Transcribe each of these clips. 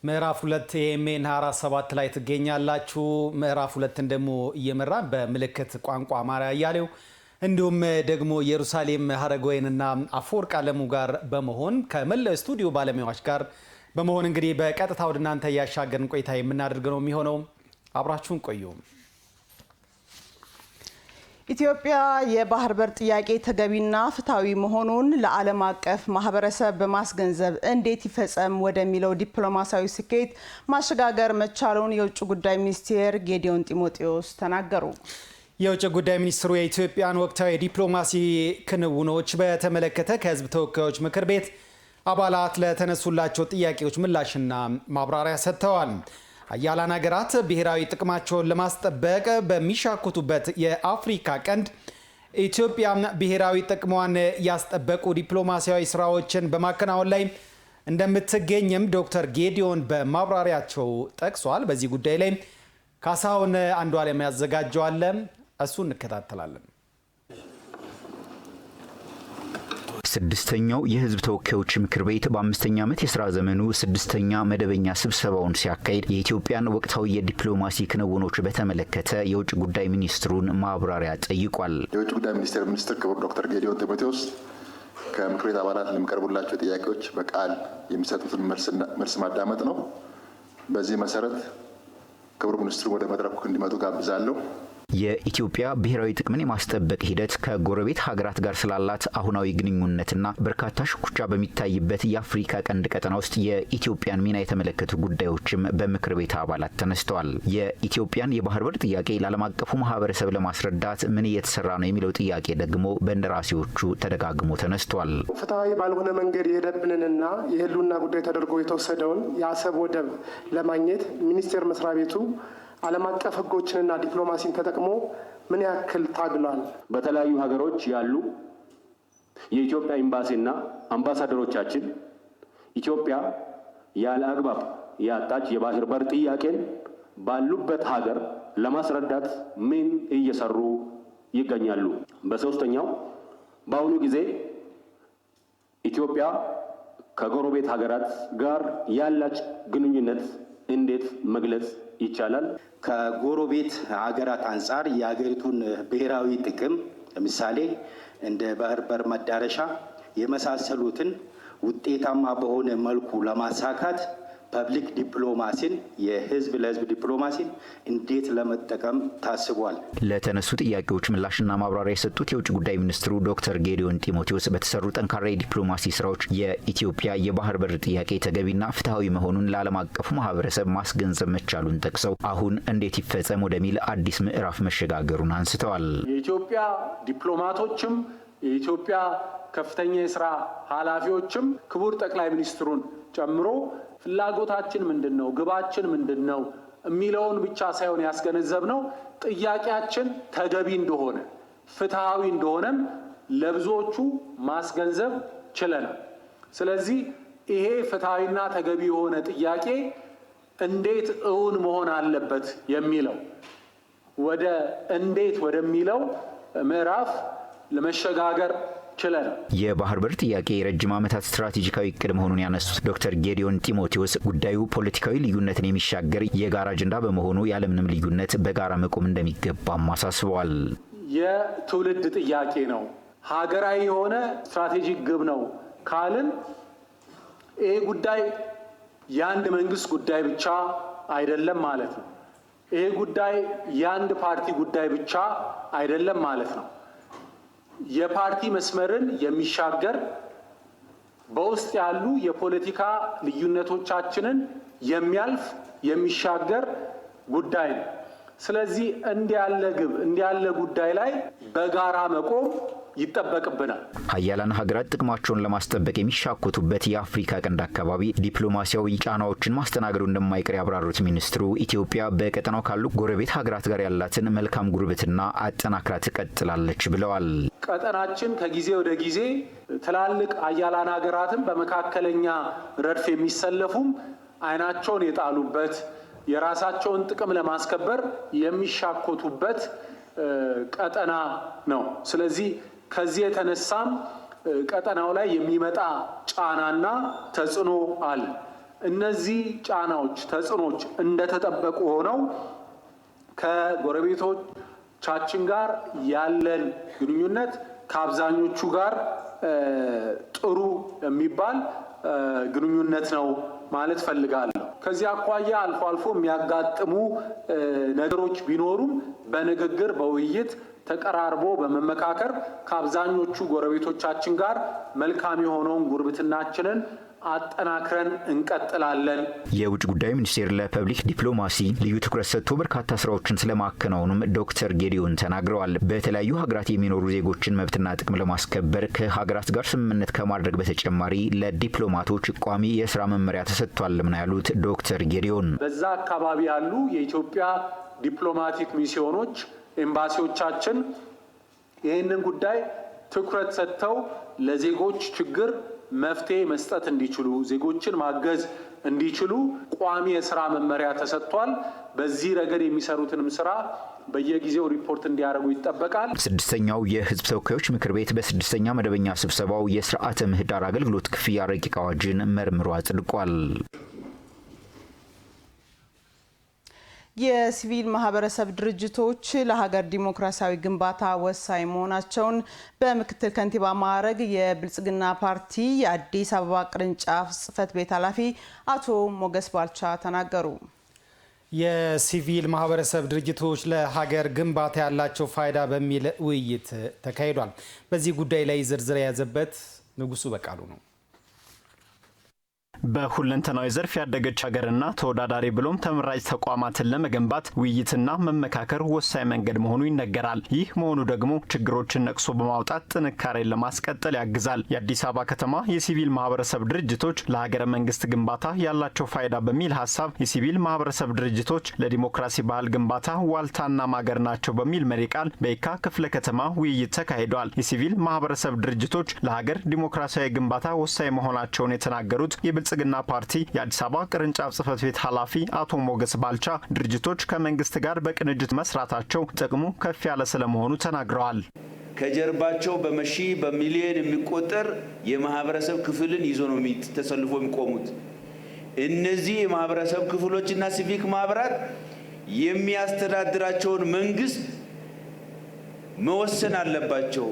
ምዕራፍ 2 የኤምኤን 47 ላይ ትገኛላችሁ። ምዕራፍ 2 ደግሞ እየመራ በምልክት ቋንቋ አማራ ያያሌው እንዲሁም ደግሞ ኢየሩሳሌም ሀረጎይንና አፈወርቅ አለሙ ጋር በመሆን ከመላው ስቱዲዮ ባለሙያዎች ጋር በመሆን እንግዲህ በቀጥታ ወደ እናንተ ያሻገርን ቆይታ የምናደርግ ነው የሚሆነው። አብራችሁን ቆዩ። ኢትዮጵያ የባህር በር ጥያቄ ተገቢና ፍትሃዊ መሆኑን ለዓለም አቀፍ ማህበረሰብ በማስገንዘብ እንዴት ይፈጸም ወደሚለው ዲፕሎማሲያዊ ስኬት ማሸጋገር መቻሉን የውጭ ጉዳይ ሚኒስቴር ጌዲዮን ጢሞቴዎስ ተናገሩ። የውጭ ጉዳይ ሚኒስትሩ የኢትዮጵያን ወቅታዊ ዲፕሎማሲ ክንውኖች በተመለከተ ከህዝብ ተወካዮች ምክር ቤት አባላት ለተነሱላቸው ጥያቄዎች ምላሽና ማብራሪያ ሰጥተዋል። አያላን ሀገራት ብሔራዊ ጥቅማቸውን ለማስጠበቅ በሚሻኩቱበት የአፍሪካ ቀንድ ኢትዮጵያ ብሔራዊ ጥቅሟን ያስጠበቁ ዲፕሎማሲያዊ ስራዎችን በማከናወን ላይ እንደምትገኝም ዶክተር ጌዲዮን በማብራሪያቸው ጠቅሷል። በዚህ ጉዳይ ላይ ካሳሁን አንዱዓለም ያዘጋጀዋል፣ እሱ እንከታተላለን። ስድስተኛው የህዝብ ተወካዮች ምክር ቤት በአምስተኛ ዓመት የሥራ ዘመኑ ስድስተኛ መደበኛ ስብሰባውን ሲያካሂድ የኢትዮጵያን ወቅታዊ የዲፕሎማሲ ክንውኖች በተመለከተ የውጭ ጉዳይ ሚኒስትሩን ማብራሪያ ጠይቋል። የውጭ ጉዳይ ሚኒስትር ክቡር ዶክተር ጌዲዮን ጢሞቴዎስ ከምክር ቤት አባላት ለሚቀርቡላቸው ጥያቄዎች በቃል የሚሰጡትን መልስ ማዳመጥ ነው። በዚህ መሰረት ክቡር ሚኒስትሩ ወደ መድረኩ እንዲመጡ ጋብዛለሁ። የኢትዮጵያ ብሔራዊ ጥቅምን የማስጠበቅ ሂደት ከጎረቤት ሀገራት ጋር ስላላት አሁናዊ ግንኙነትና በርካታ ሽኩቻ በሚታይበት የአፍሪካ ቀንድ ቀጠና ውስጥ የኢትዮጵያን ሚና የተመለከቱ ጉዳዮችም በምክር ቤት አባላት ተነስተዋል። የኢትዮጵያን የባህር በር ጥያቄ ለዓለም አቀፉ ማህበረሰብ ለማስረዳት ምን እየተሰራ ነው የሚለው ጥያቄ ደግሞ በእንደራሴዎቹ ተደጋግሞ ተነስቷል። ፍትሐዊ ባልሆነ መንገድ የሄደብንንና የህልውና ጉዳይ ተደርጎ የተወሰደውን የአሰብ ወደብ ለማግኘት ሚኒስቴር መስሪያ ቤቱ ዓለም አቀፍ ህጎችንና ዲፕሎማሲን ተጠቅሞ ምን ያክል ታግሏል? በተለያዩ ሀገሮች ያሉ የኢትዮጵያ ኤምባሲና አምባሳደሮቻችን ኢትዮጵያ ያለ አግባብ ያጣች የባህር በር ጥያቄን ባሉበት ሀገር ለማስረዳት ምን እየሰሩ ይገኛሉ? በሶስተኛው በአሁኑ ጊዜ ኢትዮጵያ ከጎረቤት ሀገራት ጋር ያላች ግንኙነት እንዴት መግለጽ ይቻላል? ከጎረቤት ሀገራት አንጻር የሀገሪቱን ብሔራዊ ጥቅም ለምሳሌ እንደ ባህር በር መዳረሻ የመሳሰሉትን ውጤታማ በሆነ መልኩ ለማሳካት ፐብሊክ ዲፕሎማሲን የህዝብ ለህዝብ ዲፕሎማሲን እንዴት ለመጠቀም ታስቧል? ለተነሱ ጥያቄዎች ምላሽና ማብራሪያ የሰጡት የውጭ ጉዳይ ሚኒስትሩ ዶክተር ጌዲዮን ጢሞቴዎስ በተሰሩ ጠንካራ የዲፕሎማሲ ስራዎች የኢትዮጵያ የባህር በር ጥያቄ ተገቢና ፍትሃዊ መሆኑን ለዓለም አቀፉ ማህበረሰብ ማስገንዘብ መቻሉን ጠቅሰው አሁን እንዴት ይፈጸም ወደሚል አዲስ ምዕራፍ መሸጋገሩን አንስተዋል። የኢትዮጵያ ዲፕሎማቶችም የኢትዮጵያ ከፍተኛ የስራ ኃላፊዎችም ክቡር ጠቅላይ ሚኒስትሩን ጨምሮ ፍላጎታችን ምንድነው፣ ግባችን ምንድነው የሚለውን ብቻ ሳይሆን ያስገነዘብነው ጥያቄያችን ተገቢ እንደሆነ ፍትሃዊ እንደሆነም ለብዙዎቹ ማስገንዘብ ችለናል። ስለዚህ ይሄ ፍትሃዊና ተገቢ የሆነ ጥያቄ እንዴት እውን መሆን አለበት የሚለው ወደ እንዴት ወደሚለው ምዕራፍ ለመሸጋገር ችለናል። የባህር በር ጥያቄ የረጅም ዓመታት ስትራቴጂካዊ እቅድ መሆኑን ያነሱት ዶክተር ጌዲዮን ጢሞቴዎስ ጉዳዩ ፖለቲካዊ ልዩነትን የሚሻገር የጋራ አጀንዳ በመሆኑ ያለምንም ልዩነት በጋራ መቆም እንደሚገባም አሳስበዋል። የትውልድ ጥያቄ ነው፣ ሀገራዊ የሆነ ስትራቴጂክ ግብ ነው ካልን ይሄ ጉዳይ የአንድ መንግስት ጉዳይ ብቻ አይደለም ማለት ነው። ይሄ ጉዳይ የአንድ ፓርቲ ጉዳይ ብቻ አይደለም ማለት ነው። የፓርቲ መስመርን የሚሻገር በውስጥ ያሉ የፖለቲካ ልዩነቶቻችንን የሚያልፍ የሚሻገር ጉዳይ ነው። ስለዚህ እንዲያለ ግብ እንዲያለ ጉዳይ ላይ በጋራ መቆም ይጠበቅብናል። ሀያላን ሀገራት ጥቅማቸውን ለማስጠበቅ የሚሻኮቱበት የአፍሪካ ቀንድ አካባቢ ዲፕሎማሲያዊ ጫናዎችን ማስተናገዱ እንደማይቀር ያብራሩት ሚኒስትሩ ኢትዮጵያ በቀጠናው ካሉ ጎረቤት ሀገራት ጋር ያላትን መልካም ጉርብትና አጠናክራ ትቀጥላለች ብለዋል። ቀጠናችን ከጊዜ ወደ ጊዜ ትላልቅ ሀያላን ሀገራትን በመካከለኛ ረድፍ የሚሰለፉም አይናቸውን የጣሉበት የራሳቸውን ጥቅም ለማስከበር የሚሻኮቱበት ቀጠና ነው። ስለዚህ ከዚህ የተነሳም ቀጠናው ላይ የሚመጣ ጫናና ተጽዕኖ አለ። እነዚህ ጫናዎች ተጽዕኖች እንደተጠበቁ ሆነው ከጎረቤቶቻችን ጋር ያለን ግንኙነት ከአብዛኞቹ ጋር ጥሩ የሚባል ግንኙነት ነው ማለት ፈልጋለሁ። ከዚህ አኳያ አልፎ አልፎ የሚያጋጥሙ ነገሮች ቢኖሩም በንግግር በውይይት ተቀራርቦ በመመካከር ከአብዛኞቹ ጎረቤቶቻችን ጋር መልካም የሆነውን ጉርብትናችንን አጠናክረን እንቀጥላለን። የውጭ ጉዳይ ሚኒስቴር ለፐብሊክ ዲፕሎማሲ ልዩ ትኩረት ሰጥቶ በርካታ ስራዎችን ስለማከናወኑም ዶክተር ጌዲዮን ተናግረዋል። በተለያዩ ሀገራት የሚኖሩ ዜጎችን መብትና ጥቅም ለማስከበር ከሀገራት ጋር ስምምነት ከማድረግ በተጨማሪ ለዲፕሎማቶች ቋሚ የስራ መመሪያ ተሰጥቷልም ነው ያሉት ዶክተር ጌዲዮን። በዛ አካባቢ ያሉ የኢትዮጵያ ዲፕሎማቲክ ሚስዮኖች ኤምባሲዎቻችን ይህንን ጉዳይ ትኩረት ሰጥተው ለዜጎች ችግር መፍትሄ መስጠት እንዲችሉ ዜጎችን ማገዝ እንዲችሉ ቋሚ የስራ መመሪያ ተሰጥቷል። በዚህ ረገድ የሚሰሩትንም ስራ በየጊዜው ሪፖርት እንዲያደርጉ ይጠበቃል። ስድስተኛው የህዝብ ተወካዮች ምክር ቤት በስድስተኛ መደበኛ ስብሰባው የስርዓተ ምህዳር አገልግሎት ክፍያ ረቂቅ አዋጅን መርምሮ አጽድቋል። የሲቪል ማህበረሰብ ድርጅቶች ለሀገር ዲሞክራሲያዊ ግንባታ ወሳኝ መሆናቸውን በምክትል ከንቲባ ማዕረግ የብልጽግና ፓርቲ የአዲስ አበባ ቅርንጫፍ ጽህፈት ቤት ኃላፊ አቶ ሞገስ ባልቻ ተናገሩ። የሲቪል ማህበረሰብ ድርጅቶች ለሀገር ግንባታ ያላቸው ፋይዳ በሚል ውይይት ተካሂዷል። በዚህ ጉዳይ ላይ ዝርዝር የያዘበት ንጉሱ በቃሉ ነው። በሁለንተናዊ ዘርፍ ያደገች ሀገርና ተወዳዳሪ ብሎም ተመራጭ ተቋማትን ለመገንባት ውይይትና መመካከር ወሳኝ መንገድ መሆኑ ይነገራል። ይህ መሆኑ ደግሞ ችግሮችን ነቅሶ በማውጣት ጥንካሬን ለማስቀጠል ያግዛል። የአዲስ አበባ ከተማ የሲቪል ማህበረሰብ ድርጅቶች ለሀገረ መንግስት ግንባታ ያላቸው ፋይዳ በሚል ሀሳብ የሲቪል ማህበረሰብ ድርጅቶች ለዲሞክራሲ ባህል ግንባታ ዋልታና ማገር ናቸው በሚል መሪ ቃል በየካ ክፍለ ከተማ ውይይት ተካሂዷል። የሲቪል ማህበረሰብ ድርጅቶች ለሀገር ዲሞክራሲያዊ ግንባታ ወሳኝ መሆናቸውን የተናገሩት የብልጽግና ፓርቲ የአዲስ አበባ ቅርንጫፍ ጽህፈት ቤት ኃላፊ አቶ ሞገስ ባልቻ ድርጅቶች ከመንግስት ጋር በቅንጅት መስራታቸው ጥቅሙ ከፍ ያለ ስለመሆኑ ተናግረዋል። ከጀርባቸው በመሺ በሚሊዮን የሚቆጠር የማህበረሰብ ክፍልን ይዞ ነው ተሰልፎ የሚቆሙት። እነዚህ የማህበረሰብ ክፍሎችና ሲቪክ ማህበራት የሚያስተዳድራቸውን መንግስት መወሰን አለባቸው።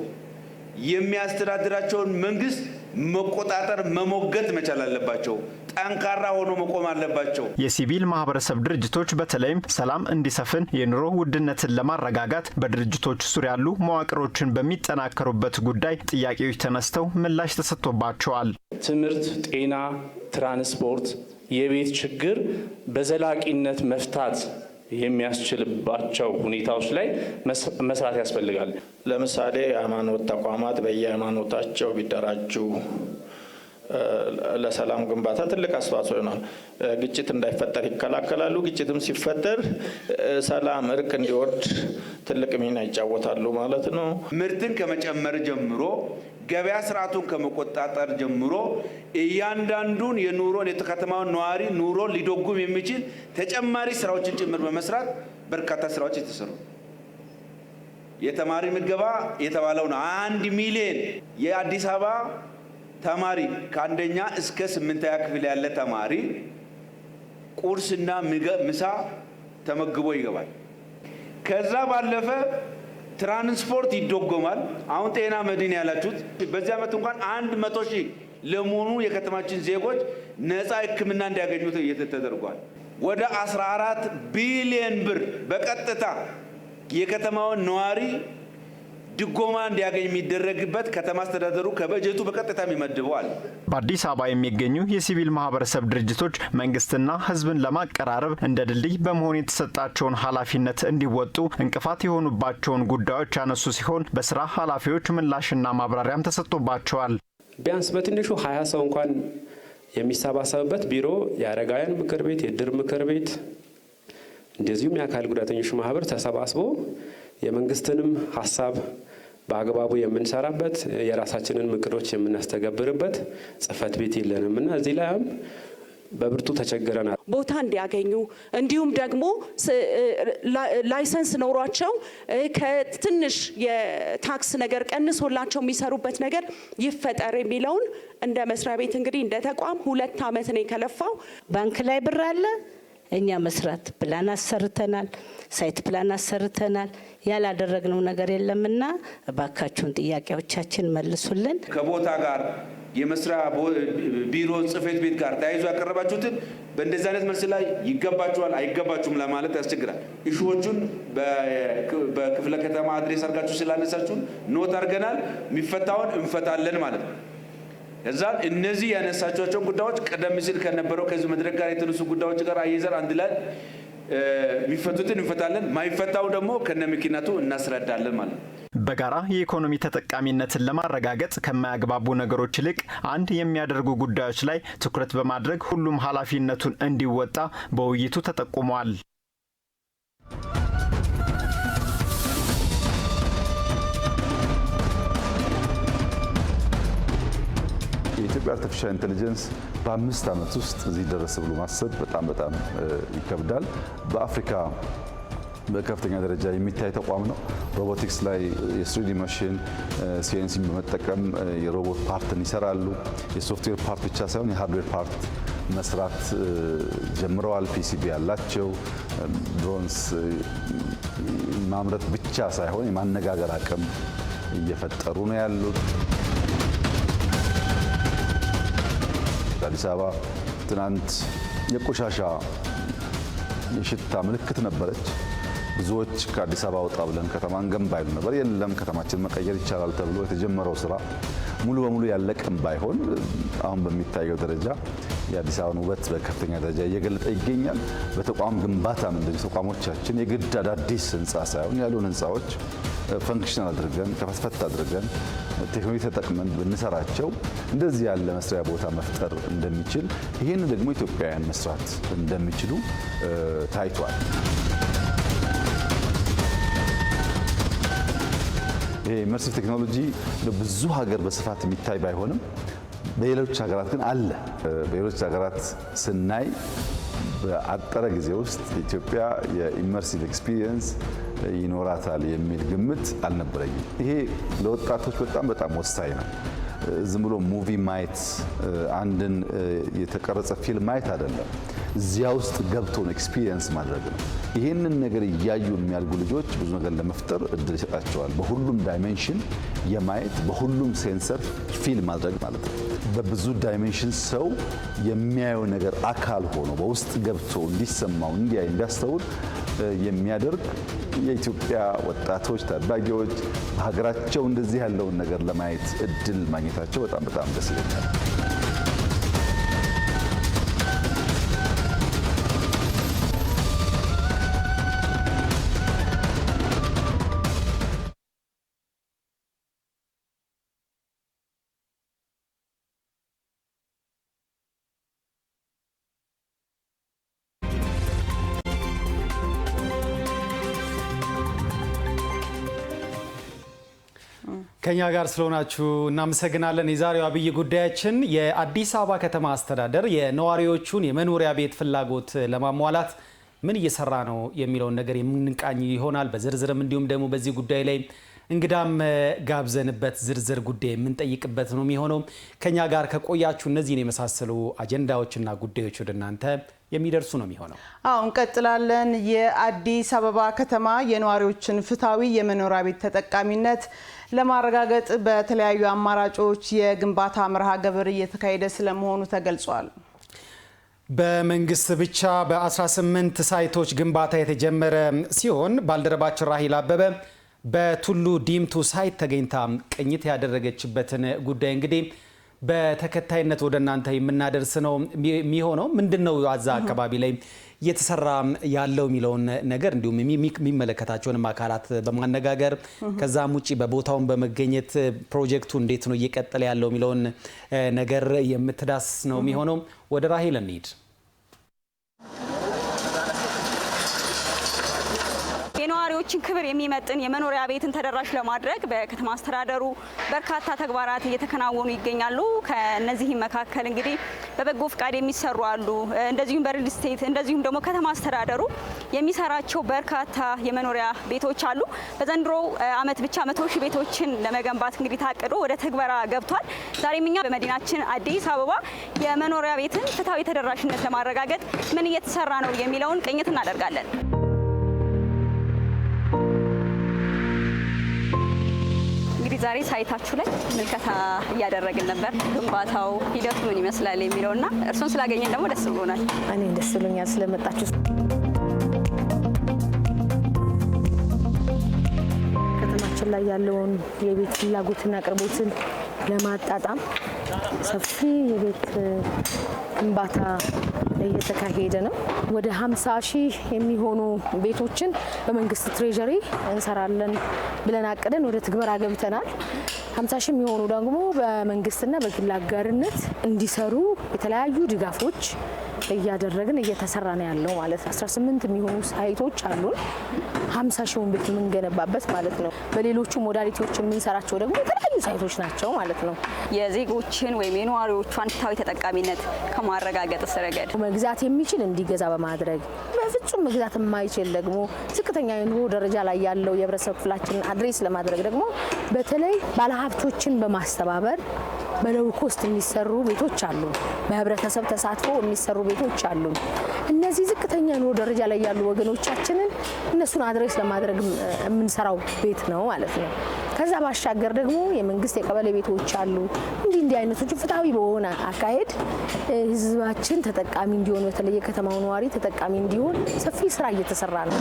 የሚያስተዳድራቸውን መንግስት መቆጣጠር መሞገት መቻል አለባቸው። ጠንካራ ሆኖ መቆም አለባቸው። የሲቪል ማህበረሰብ ድርጅቶች በተለይም ሰላም እንዲሰፍን የኑሮ ውድነትን ለማረጋጋት በድርጅቶች ዙሪያ ያሉ መዋቅሮችን በሚጠናከሩበት ጉዳይ ጥያቄዎች ተነስተው ምላሽ ተሰጥቶባቸዋል። ትምህርት፣ ጤና፣ ትራንስፖርት፣ የቤት ችግር በዘላቂነት መፍታት የሚያስችልባቸው ሁኔታዎች ላይ መስራት ያስፈልጋል። ለምሳሌ የሃይማኖት ተቋማት በየሃይማኖታቸው ቢደራጁ ለሰላም ግንባታ ትልቅ አስተዋጽኦ ይሆናል። ግጭት እንዳይፈጠር ይከላከላሉ። ግጭትም ሲፈጠር ሰላም፣ እርቅ እንዲወርድ ትልቅ ሚና ይጫወታሉ ማለት ነው። ምርትን ከመጨመር ጀምሮ ገበያ ስርዓቱን ከመቆጣጠር ጀምሮ እያንዳንዱን የኑሮን የከተማውን ነዋሪ ኑሮ ሊደጉም የሚችል ተጨማሪ ስራዎችን ጭምር በመስራት በርካታ ስራዎች የተሰሩ የተማሪ ምገባ የተባለው ነው። 1 ሚሊዮን የአዲስ አበባ ተማሪ ከአንደኛ እስከ 8ኛ ክፍል ያለ ተማሪ ቁርስና ምሳ ተመግቦ ይገባል። ከዛ ባለፈ ትራንስፖርት ይደጎማል። አሁን ጤና መድን ያላችሁት በዚህ ዓመት እንኳን 100,000 ለመሆኑ የከተማችን ዜጎች ነፃ ሕክምና እንዲያገኙ ተደርጓል። ወደ 14 ቢሊዮን ብር በቀጥታ የከተማውን ነዋሪ ድጎማ እንዲያገኝ የሚደረግበት ከተማ አስተዳደሩ ከበጀቱ በቀጥታ ይመድበዋል። በአዲስ አበባ የሚገኙ የሲቪል ማህበረሰብ ድርጅቶች መንግስትና ህዝብን ለማቀራረብ እንደ ድልድይ በመሆን የተሰጣቸውን ኃላፊነት እንዲወጡ እንቅፋት የሆኑባቸውን ጉዳዮች ያነሱ ሲሆን በስራ ኃላፊዎች ምላሽና ማብራሪያም ተሰጥቶባቸዋል። ቢያንስ በትንሹ 20 ሰው እንኳን የሚሰባሰብበት ቢሮ፣ የአረጋውያን ምክር ቤት፣ የድር ምክር ቤት እንደዚሁም የአካል ጉዳተኞች ማህበር ተሰባስቦ የመንግስትንም ሀሳብ በአግባቡ የምንሰራበት የራሳችንን ምክሮች የምናስተገብርበት ጽህፈት ቤት የለንም እና እዚህ ላይም በብርቱ ተቸግረናል። ቦታ እንዲያገኙ እንዲሁም ደግሞ ላይሰንስ ኖሯቸው ከትንሽ የታክስ ነገር ቀንሶላቸው የሚሰሩበት ነገር ይፈጠር የሚለውን እንደ መስሪያ ቤት እንግዲህ እንደ ተቋም 2 ዓመት ነው የከለፋው። ባንክ ላይ ብር አለ፣ እኛ መስራት ፕላን አሰርተናል፣ ሳይት ፕላን አሰርተናል። ያላደረግነው ነገር የለምና እባካችሁን ጥያቄዎቻችን መልሱልን። ከቦታ ጋር የመስሪያ ቢሮ ጽሕፈት ቤት ጋር ተያይዞ ያቀረባችሁትን በእንደዚህ አይነት መልስ ላይ ይገባችኋል አይገባችሁም ለማለት ያስቸግራል። ኢሹዎቹን በክፍለ ከተማ አድሬስ አድርጋችሁ ስላነሳችሁን ኖት አድርገናል። የሚፈታውን እንፈታለን ማለት ነው። እዛን እነዚህ ያነሳቸውን ጉዳዮች ቀደም ሲል ከነበረው ከዚህ መድረክ ጋር የተነሱ ጉዳዮች ጋር አየዘር አንድ ላይ የሚፈቱትን እንፈታለን፣ ማይፈታው ደግሞ ከነምክንያቱ እናስረዳለን ማለት ነው። በጋራ የኢኮኖሚ ተጠቃሚነትን ለማረጋገጥ ከማያግባቡ ነገሮች ይልቅ አንድ የሚያደርጉ ጉዳዮች ላይ ትኩረት በማድረግ ሁሉም ኃላፊነቱን እንዲወጣ በውይይቱ ተጠቁሟል። የኢትዮጵያ አርቲፊሻል ኢንተለጀንስ በ5 ዓመት ውስጥ እዚህ ደረሰ ብሎ ማሰብ በጣም ይከብዳል። በአፍሪካ በከፍተኛ ደረጃ የሚታይ ተቋም ነው። ሮቦቲክስ ላይ የስሪዲ ማሽን ሲኤንሲ በመጠቀም የሮቦት ፓርትን ይሰራሉ። የሶፍትዌር ፓርት ብቻ ሳይሆን የሃርድዌር ፓርት መስራት ጀምረዋል። ፒሲቢ ያላቸው ድሮንስ ማምረት ብቻ ሳይሆን የማነጋገር አቅም እየፈጠሩ ነው ያሉት። አዲስ አበባ ትናንት የቆሻሻ የሽታ ምልክት ነበረች። ብዙዎች ከአዲስ አበባ ወጣ ብለን ከተማን ገንባ ይሉ ነበር። የለም ከተማችን መቀየር ይቻላል ተብሎ የተጀመረው ስራ ሙሉ በሙሉ ያለቀም ባይሆን አሁን በሚታየው ደረጃ የአዲስ አበባን ውበት በከፍተኛ ደረጃ እየገለጠ ይገኛል። በተቋም ግንባታም እንደዚህ ተቋሞቻችን የግድ አዳዲስ ህንፃ ሳይሆን ያሉን ህንፃዎች ፈንክሽናል አድርገን ከፈትፈት አድርገን ቴክኖሎጂ ተጠቅመን ብንሰራቸው እንደዚህ ያለ መስሪያ ቦታ መፍጠር እንደሚችል ይህን ደግሞ ኢትዮጵያውያን መስራት እንደሚችሉ ታይቷል። ይሄ ኢመርሲቭ ቴክኖሎጂ ብዙ ሀገር በስፋት የሚታይ ባይሆንም በሌሎች ሀገራት ግን አለ። በሌሎች ሀገራት ስናይ በአጠረ ጊዜ ውስጥ ኢትዮጵያ የኢመርሲቭ ኤክስፒሪየንስ ይኖራታል የሚል ግምት አልነበረኝም። ይሄ ለወጣቶች በጣም ወሳኝ ነው። ዝም ብሎ ሙቪ ማየት አንድን የተቀረጸ ፊልም ማየት አይደለም፣ እዚያ ውስጥ ገብቶ ነው ኤክስፒሪየንስ ማድረግ ነው። ይህንን ነገር እያዩ የሚያልጉ ልጆች ብዙ ነገር ለመፍጠር እድል ይሰጣቸዋል። በሁሉም ዳይሜንሽን የማየት በሁሉም ሴንሰር ፊል ማድረግ ማለት ነው። በብዙ ዳይሜንሽን ሰው የሚያየው ነገር አካል ሆኖ በውስጥ ገብቶ እንዲሰማው፣ እንዲያይ፣ እንዲያስተውል የሚያደርግ የኢትዮጵያ ወጣቶች ታዳጊዎች በሀገራቸው እንደዚህ ያለውን ነገር ለማየት እድል ማግኘታቸው በጣም ደስ ይለኛል። ከኛ ጋር ስለሆናችሁ እናመሰግናለን። የዛሬው አብይ ጉዳያችን የአዲስ አበባ ከተማ አስተዳደር የነዋሪዎቹን የመኖሪያ ቤት ፍላጎት ለማሟላት ምን እየሰራ ነው የሚለውን ነገር የምንቃኝ ይሆናል። በዝርዝርም እንዲሁም ደግሞ በዚህ ጉዳይ ላይ እንግዳም ጋብዘንበት ዝርዝር ጉዳይ የምንጠይቅበት ነው የሚሆነው። ከኛ ጋር ከቆያችሁ እነዚህን የመሳሰሉ አጀንዳዎችና ጉዳዮች ወደ እናንተ የሚደርሱ ነው የሚሆነው። እንቀጥላለን። የአዲስ አበባ ከተማ የነዋሪዎችን ፍትሃዊ የመኖሪያ ቤት ተጠቃሚነት ለማረጋገጥ በተለያዩ አማራጮች የግንባታ መርሃ ግብር እየተካሄደ ስለመሆኑ ተገልጿል። በመንግስት ብቻ በ18 ሳይቶች ግንባታ የተጀመረ ሲሆን ባልደረባችን ራሂል አበበ በቱሉ ዲምቱ ሳይት ተገኝታ ቅኝት ያደረገችበትን ጉዳይ እንግዲህ በተከታይነት ወደ እናንተ የምናደርስ ነው የሚሆነው። ምንድነው አዛ አካባቢ ላይ እየተሰራ ያለው የሚለውን ነገር እንዲሁም የሚመለከታቸውን አካላት በማነጋገር ከዛም ውጪ በቦታውን በመገኘት ፕሮጀክቱ እንዴት ነው እየቀጠለ ያለው የሚለውን ነገር የምትዳስ ነው የሚሆነው። ወደ ራሂል እንሂድ። የነዋሪዎችን ክብር የሚመጥን የመኖሪያ ቤትን ተደራሽ ለማድረግ በከተማ አስተዳደሩ በርካታ ተግባራት እየተከናወኑ ይገኛሉ። ከነዚህም መካከል እንግዲህ በበጎ ፍቃድ የሚሰሩ አሉ። እንደዚሁም በሪል ስቴት እንደዚሁም ደግሞ ከተማ አስተዳደሩ የሚሰራቸው በርካታ የመኖሪያ ቤቶች አሉ። በዘንድሮ ዓመት ብቻ 100,000 ቤቶችን ለመገንባት እንግዲህ ታቅዶ ወደ ትግበራ ገብቷል። ዛሬም እኛ በመዲናችን አዲስ አበባ የመኖሪያ ቤትን ፍትሃዊ ተደራሽነት ለማረጋገጥ ምን እየተሰራ ነው የሚለውን ቅኝት እናደርጋለን። እንግዲህ ዛሬ ሳይታችሁ ላይ ምልከታ እያደረግን ነበር። ግንባታው ሂደቱ ምን ይመስላል የሚለውና እርሶን ስላገኘን ደግሞ ደስ ብሎናል። እኔ ደስ ብሎኛል ስለመጣችሁ። ከተማችን ላይ ያለውን የቤት ፍላጎትና አቅርቦትን ለማጣጣም ሰፊ የቤት ግንባታ እየተካሄደ ነው። ወደ 50,000 የሚሆኑ ቤቶችን በመንግስት ትሬጀሪ እንሰራለን ብለን አቅደን ወደ ትግበራ ገብተናል። 50,000 የሚሆኑ ደግሞ በመንግስትና በግል አጋርነት እንዲሰሩ የተለያዩ ድጋፎች እያደረግን እየተሰራ ነው ያለው ማለት ነው። 18 የሚሆኑ ሳይቶች አሉን 50,000 ቤት የምንገነባበት ማለት ነው። በሌሎቹ ሞዳሊቲዎች የምንሰራቸው ደግሞ የተለያዩ ሳይቶች ናቸው ማለት ነው። የዜጎችን ወይም የነዋሪዎቿን ፍትሃዊ ተጠቃሚነት ከማረጋገጥ ረገድ መግዛት የሚችል እንዲገዛ በማድረግ በፍጹም መግዛት የማይችል ደግሞ ዝቅተኛ የኑሮ ደረጃ ላይ ያለው የህብረተሰብ ክፍላችንን አድሬስ ለማድረግ ደግሞ በተለይ ባለሀብቶችን በማስተባበር በሎው ኮስት የሚሰሩ ቤቶች አሉ። በህብረተሰብ ተሳትፎ የሚሰሩ ቤቶች አሉ። እነዚህ ዝቅተኛ ኑሮ ደረጃ ላይ ያሉ ወገኖቻችንን እነሱን አድሬስ ለማድረግ የምንሰራው ቤት ነው ማለት ነው። ከዛ ባሻገር ደግሞ የመንግስት የቀበሌ ቤቶች አሉ። እንዲህ አይነቶች ፍትሃዊ በሆነ አካሄድ ህዝባችን ተጠቃሚ እንዲሆን በተለይ ከተማው ነዋሪ ተጠቃሚ እንዲሆን ሰፊ ስራ እየተሰራ ነው።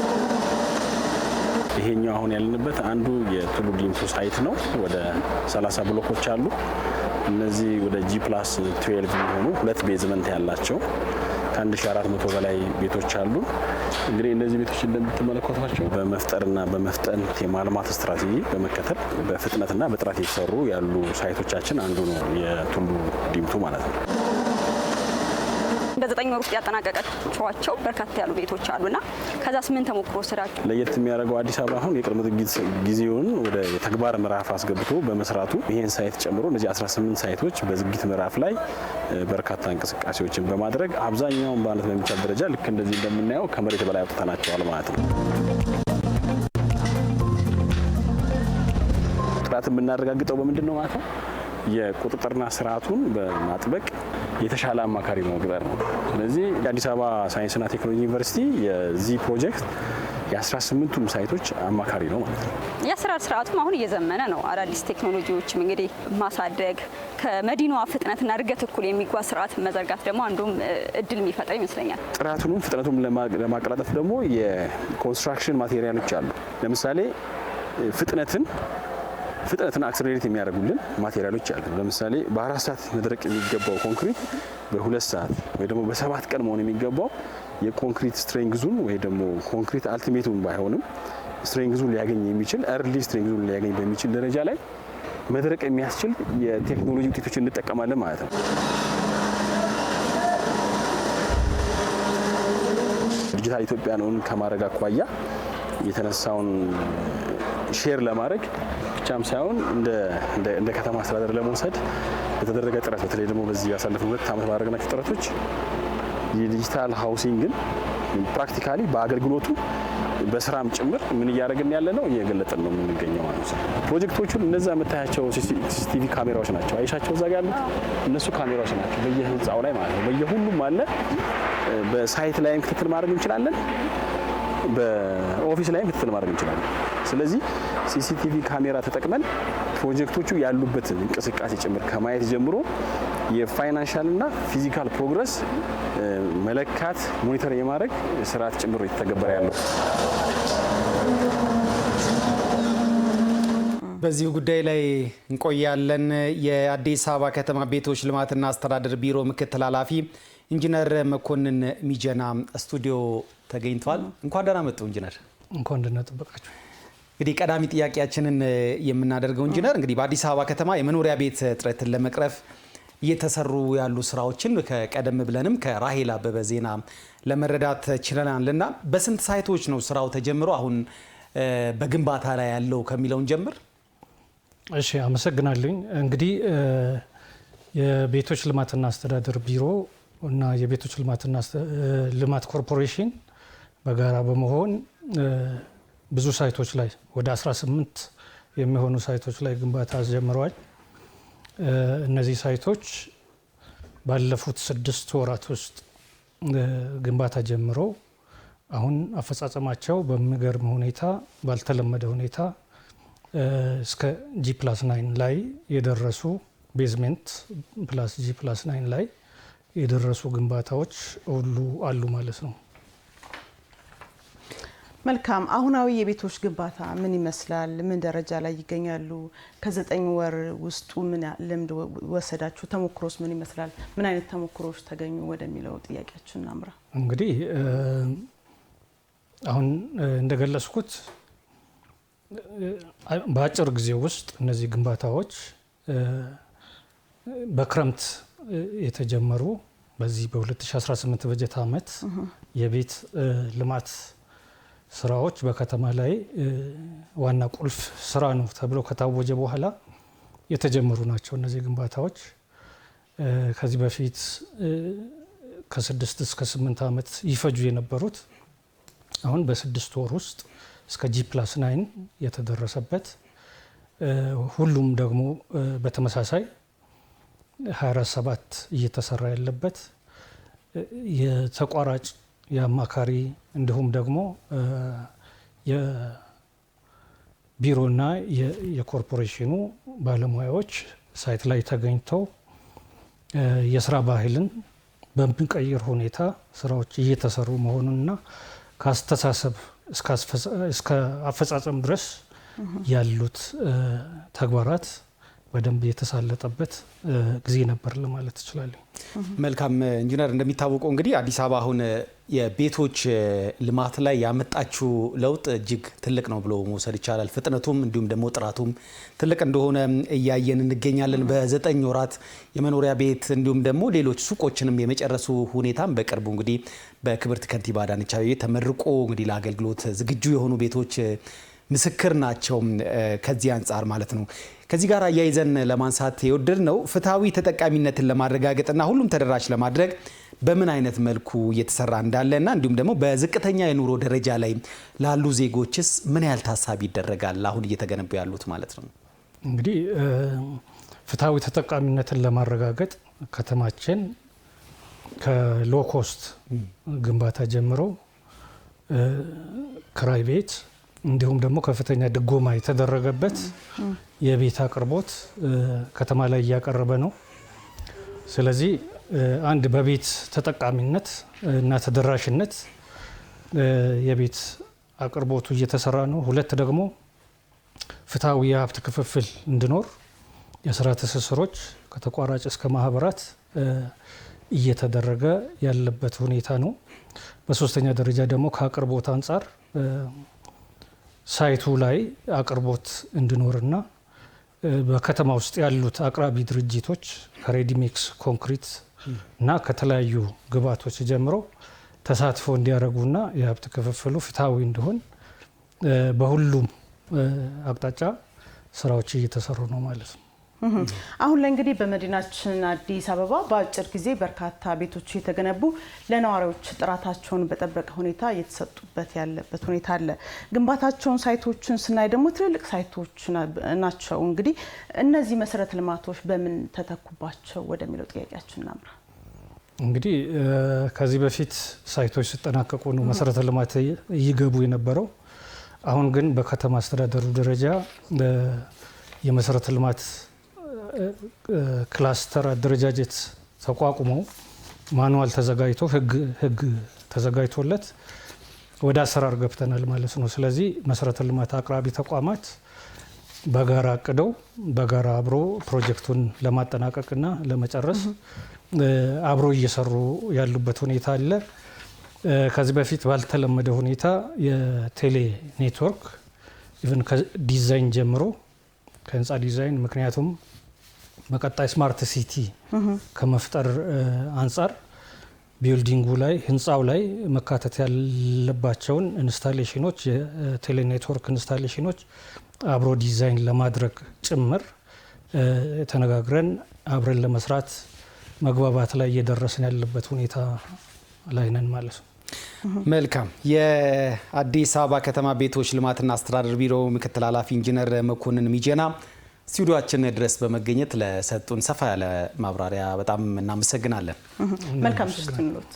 ይሄኛው አሁን ያለንበት አንዱ የቱሉ ዲምቱ ሳይት ነው። ወደ 30 ብሎኮች አሉ። እነዚህ ወደ G+12 የሚሆኑ 2 ቤዝመንት ያላቸው ከ1400 በላይ ቤቶች አሉ። እንግዲህ እነዚህ ቤቶች እንደምትመለከቷቸው በመፍጠርና በመፍጠን የማልማት ስትራቴጂ በመከተል በፍጥነትና በጥራት የተሰሩ ያሉ ሳይቶቻችን አንዱ ነው የቱሉ ዲምቱ ማለት ነው። በ9 ወር ውስጥ ያጠናቀቃቸው በርካታ ያሉ ቤቶች አሉና ከዛ 8 ተሞክሮ ስራቸው ለየት የሚያደርገው አዲስ አበባ አሁን የቅድመ ዝግጅት ጊዜውን ወደ የተግባር ምዕራፍ አስገብቶ በመስራቱ ይሄን ሳይት ጨምሮ እነዚህ 18 ሳይቶች በዝግጅት ምዕራፍ ላይ በርካታ እንቅስቃሴዎችን በማድረግ አብዛኛውን ማለት በሚቻል ደረጃ ልክ እንደዚህ እንደምናየው ከመሬት በላይ አውጥተናቸዋል ማለት ነው። ጥራት የምናረጋግጠው በምንድን ነው ማለት ነው? የቁጥጥርና ስርዓቱን በማጥበቅ የተሻለ አማካሪ መቅጠር ነው። ስለዚህ የአዲስ አበባ ሳይንስና ቴክኖሎጂ ዩኒቨርሲቲ የዚህ ፕሮጀክት የ18ቱም ሳይቶች አማካሪ ነው ማለት ነው። የአሰራር ስርዓቱም አሁን እየዘመነ ነው። አዳዲስ ቴክኖሎጂዎችም እንግዲህ ማሳደግ ከመዲናዋ ፍጥነትና እድገት እኩል የሚጓዝ ስርዓት መዘርጋት ደግሞ አንዱም እድል የሚፈጥር ይመስለኛል። ጥራቱንም ፍጥነቱም ለማቀላጠፍ ደግሞ የኮንስትራክሽን ማቴሪያሎች አሉ። ለምሳሌ ፍጥነትን አክሰለሬት የሚያደርጉልን ማቴሪያሎች አሉ። ለምሳሌ በ4 ሰዓት መድረቅ የሚገባው ኮንክሪት በ2 ሰዓት ወይ ደግሞ በ7 ቀን መሆን የሚገባው የኮንክሪት ስትሬንግዙን ወይ ደግሞ ኮንክሪት አልቲሜቱን ባይሆንም ስትሬንግዙን ሊያገኝ የሚችል እርሊ ስትሬንግዙን ሊያገኝ በሚችል ደረጃ ላይ መድረቅ የሚያስችል የቴክኖሎጂ ውጤቶችን እንጠቀማለን ማለት ነው። ዲጂታል ኢትዮጵያን ከማድረግ አኳያ የተነሳውን ሼር ለማድረግ ብቻም ሳይሆን እንደ ከተማ አስተዳደር ለመውሰድ የተደረገ ጥረት በተለይ ደግሞ በዚህ ያሳለፈው 2 ዓመት ባደረግናቸው ጥረቶች የዲጂታል ሃውሲንግን ፕራክቲካሊ በአገልግሎቱ በስራም ጭምር ምን እያደረግን ያለ ነው እየገለጠን ነው የምንገኘው ማለት ነው። ፕሮጀክቶቹን እነዛ የምታያቸው ሲሲቲቪ ካሜራዎች ናቸው። አይሻቸው እዛ ጋር ያሉት እነሱ ካሜራዎች ናቸው። በየህንጻው ላይ ማለት ነው። በየሁሉም አለ። በሳይት ላይም ክትትል ማድረግ እንችላለን። በኦፊስ ላይም ክትትል ማድረግ እንችላለን። ስለዚህ ሲሲቲቪ ካሜራ ተጠቅመን ፕሮጀክቶቹ ያሉበትን እንቅስቃሴ ጭምር ከማየት ጀምሮ የፋይናንሻልና ፊዚካል ፕሮግረስ መለካት ሞኒተር የማድረግ ስርዓት ጭምር የተተገበረ ያለው። በዚህ ጉዳይ ላይ እንቆያለን። የአዲስ አበባ ከተማ ቤቶች ልማትና አስተዳደር ቢሮ ምክትል ኃላፊ ኢንጂነር መኮንን ሚጀና ስቱዲዮ ተገኝቷል። እንኳን ደህና መጡ ኢንጂነር። እንኳን ደህና ጠበቃችሁ። እንግዲህ ቀዳሚ ጥያቄያችንን የምናደርገው ኢንጂነር እንግዲህ በአዲስ አበባ ከተማ የመኖሪያ ቤት እጥረትን ለመቅረፍ እየተሰሩ ያሉ ስራዎችን ከቀደም ብለንም ከራሄል አበበ ዜና ለመረዳት ችለናልና በስንት ሳይቶች ነው ስራው ተጀምሮ አሁን በግንባታ ላይ ያለው ከሚለውን ጀምር። እሺ አመሰግናለሁ። እንግዲህ የቤቶች ልማትና አስተዳደር ቢሮ እና የቤቶች ልማት ኮርፖሬሽን በጋራ በመሆን ብዙ ሳይቶች ላይ ወደ 18 የሚሆኑ ሳይቶች ላይ ግንባታ ጀምረዋል። እነዚህ ሳይቶች ባለፉት 6 ወራት ውስጥ ግንባታ ጀምሮ አሁን አፈጻጸማቸው በሚገርም ሁኔታ ባልተለመደ ሁኔታ እስከ G+9 ላይ የደረሱ ቤዝሜንት ፕላስ G+9 ላይ የደረሱ ግንባታዎች ሁሉ አሉ ማለት ነው። መልካም። አሁናዊ የቤቶች ግንባታ ምን ይመስላል? ምን ደረጃ ላይ ይገኛሉ? ከ9 ወር ውስጡ ምን ልምድ ወሰዳችሁ? ተሞክሮስ ምን ይመስላል? ምን አይነት ተሞክሮች ተገኙ ወደሚለው ጥያቄያችን እናምራ። እንግዲህ አሁን እንደገለጽኩት በአጭር ጊዜ ውስጥ እነዚህ ግንባታዎች በክረምት የተጀመሩ በዚህ በ2018 በጀት ዓመት የቤት ልማት ስራዎች በከተማ ላይ ዋና ቁልፍ ስራ ነው ተብሎ ከታወጀ በኋላ የተጀመሩ ናቸው። እነዚህ ግንባታዎች ከዚህ በፊት ከ6 እስከ 8 ዓመት ይፈጁ የነበሩት አሁን በ6 ወር ውስጥ እስከ G+9 የተደረሰበት ሁሉም ደግሞ በተመሳሳይ 24/7 እየተሰራ ያለበት የተቋራጭ የአማካሪ እንዲሁም ደግሞ የቢሮና የኮርፖሬሽኑ ባለሙያዎች ሳይት ላይ ተገኝተው የስራ ባህልን በሚቀይር ሁኔታ ስራዎች እየተሰሩ መሆኑንና ከአስተሳሰብ እስከ አፈጻጸም ድረስ ያሉት ተግባራት በደንብ የተሳለጠበት ጊዜ ነበር ለማለት እችላለሁ። መልካም ኢንጂነር፣ እንደሚታወቀው እንግዲህ አዲስ አበባ አሁን የቤቶች ልማት ላይ ያመጣችው ለውጥ እጅግ ትልቅ ነው ብሎ መውሰድ ይቻላል። ፍጥነቱም እንዲሁም ደግሞ ጥራቱም ትልቅ እንደሆነ እያየን እንገኛለን። በ9 ወራት የመኖሪያ ቤት እንዲሁም ደግሞ ሌሎች ሱቆችንም የመጨረሱ ሁኔታም በቅርቡ እንግዲህ በክብርት ከንቲባ አዳነች አቤቤ ተመርቆ እንግዲህ ለአገልግሎት ዝግጁ የሆኑ ቤቶች ምስክር ናቸው። ከዚህ አንጻር ማለት ነው። ከዚህ ጋር አያይዘን ለማንሳት የወደድ ነው ፍትሃዊ ተጠቃሚነትን ለማረጋገጥና ሁሉም ተደራሽ ለማድረግ በምን አይነት መልኩ እየተሰራ እንዳለና እንዲሁም ደግሞ በዝቅተኛ የኑሮ ደረጃ ላይ ላሉ ዜጎችስ ምን ያህል ታሳቢ ይደረጋል አሁን እየተገነቡ ያሉት ማለት ነው። እንግዲህ ፍትሃዊ ተጠቃሚነትን ለማረጋገጥ ከተማችን ከሎ ኮስት ግንባታ ጀምሮ ክራይ ቤት እንዲሁም ደግሞ ከፍተኛ ድጎማ የተደረገበት የቤት አቅርቦት ከተማ ላይ እያቀረበ ነው። ስለዚህ አንድ በቤት ተጠቃሚነት እና ተደራሽነት የቤት አቅርቦቱ እየተሰራ ነው። ሁለት ደግሞ ፍትሃዊ የሀብት ክፍፍል እንዲኖር የስራ ትስስሮች ከተቋራጭ እስከ ማህበራት እየተደረገ ያለበት ሁኔታ ነው። በሶስተኛ ደረጃ ደግሞ ከአቅርቦት አንጻር ሳይቱ ላይ አቅርቦት እንዲኖርና በከተማ ውስጥ ያሉት አቅራቢ ድርጅቶች ከሬዲሚክስ ኮንክሪት እና ከተለያዩ ግብዓቶች ጀምሮ ተሳትፎ እንዲያደርጉና የሀብት ክፍፍሉ ፍትሃዊ እንዲሆን በሁሉም አቅጣጫ ስራዎች እየተሰሩ ነው ማለት ነው። አሁን ላይ እንግዲህ በመዲናችን አዲስ አበባ በአጭር ጊዜ በርካታ ቤቶች የተገነቡ ለነዋሪዎች ጥራታቸውን በጠበቀ ሁኔታ እየተሰጡበት ያለበት ሁኔታ አለ። ግንባታቸውን ሳይቶችን ስናይ ደግሞ ትልልቅ ሳይቶች ናቸው። እንግዲህ እነዚህ መሰረተ ልማቶች በምን ተተኩባቸው ወደሚለው ጥያቄያችን እናምራ። እንግዲህ ከዚህ በፊት ሳይቶች ሲጠናቀቁ ነው መሰረተ ልማት ይገቡ የነበረው። አሁን ግን በከተማ አስተዳደሩ ደረጃ የመሰረተ ልማት ክላስተር አደረጃጀት ተቋቁመው ማኑዋል ተዘጋጅቶ ህግ ተዘጋጅቶለት ወደ አሰራር ገብተናል ማለት ነው። ስለዚህ መሰረተ ልማት አቅራቢ ተቋማት በጋራ አቅደው በጋራ አብሮ ፕሮጀክቱን ለማጠናቀቅና ለመጨረስ አብሮ እየሰሩ ያሉበት ሁኔታ አለ። ከዚህ በፊት ባልተለመደ ሁኔታ የቴሌ ኔትወርክ ኢቭን ከዲዛይን ጀምሮ ከህንፃ ዲዛይን ምክንያቱም በቀጣይ ስማርት ሲቲ ከመፍጠር አንጻር ቢልዲንጉ ላይ ህንፃው ላይ መካተት ያለባቸውን ኢንስታሌሽኖች የቴሌኔትወርክ ኢንስታሌሽኖች አብሮ ዲዛይን ለማድረግ ጭምር ተነጋግረን አብረን ለመስራት መግባባት ላይ እየደረስን ያለበት ሁኔታ ላይ ነን ማለት ነው። መልካም። የአዲስ አበባ ከተማ ቤቶች ልማትና አስተዳደር ቢሮ ምክትል ኃላፊ ኢንጂነር መኮንን ሚጀና ስቱዲዮአችን ድረስ በመገኘት ለሰጡን ሰፋ ያለ ማብራሪያ በጣም እናመሰግናለን። መልካም ስትንሉት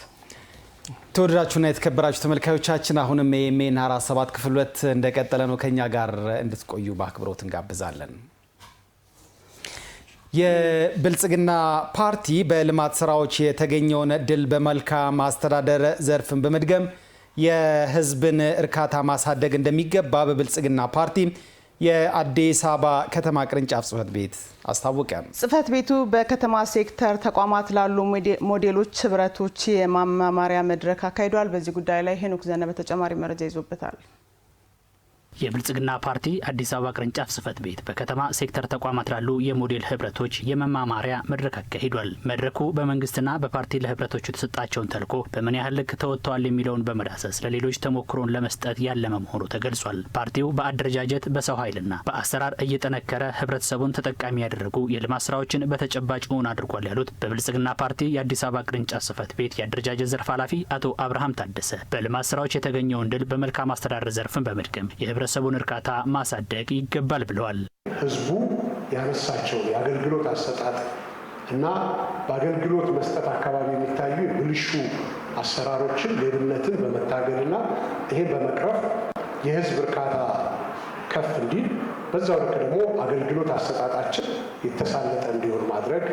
ተወዳጅና የተከበራችሁ ተመልካዮቻችን አሁንም ኤኤምኤን 47 ክፍል 2 እንደቀጠለ ነው። ከኛ ጋር እንድትቆዩ በአክብሮት እንጋብዛለን። የብልጽግና ፓርቲ በልማት ስራዎች የተገኘውን ድል በመልካም አስተዳደር ዘርፍን በመድገም የህዝብን እርካታ ማሳደግ እንደሚገባ በብልጽግና ፓርቲ የአዲስ አበባ ከተማ ቅርንጫፍ ጽህፈት ቤት አስታወቀ። ጽህፈት ቤቱ በከተማ ሴክተር ተቋማት ላሉ ሞዴሎች ህብረቶች የማማማሪያ መድረክ አካሂዷል። በዚህ ጉዳይ ላይ ሄኖክ ዘነበ ተጨማሪ መረጃ ይዞበታል። የብልጽግና ፓርቲ አዲስ አበባ ቅርንጫፍ ጽህፈት ቤት በከተማ ሴክተር ተቋማት ላሉ የሞዴል ህብረቶች የመማማሪያ መድረክ አካሂዷል። መድረኩ በመንግስትና በፓርቲ ለህብረቶቹ የተሰጣቸውን ተልዕኮ በምን ያህል ልክ ተወጥተዋል የሚለውን በመዳሰስ ለሌሎች ተሞክሮን ለመስጠት ያለመ መሆኑ ተገልጿል። ፓርቲው በአደረጃጀት በሰው ኃይልና በአሰራር እየጠነከረ ህብረተሰቡን ተጠቃሚ ያደረጉ የልማት ስራዎችን በተጨባጭ እውን አድርጓል ያሉት በብልጽግና ፓርቲ የአዲስ አበባ ቅርንጫፍ ጽህፈት ቤት የአደረጃጀት ዘርፍ ኃላፊ አቶ አብርሃም ታደሰ በልማት ስራዎች የተገኘውን ድል በመልካም አስተዳደር ዘርፍን በመድገም የህብረተሰቡን እርካታ ማሳደግ ይገባል ብለዋል። ህዝቡ ያነሳቸው የአገልግሎት አሰጣጥ እና በአገልግሎት መስጠት አካባቢ የሚታዩ ብልሹ አሰራሮችን፣ ሌብነትን በመታገልና ይሄን በመቅረፍ የህዝብ እርካታ ከፍ እንዲል በዛው ልክ ደግሞ አገልግሎት አሰጣጣችን የተሳለጠ እንዲሆን ማድረግ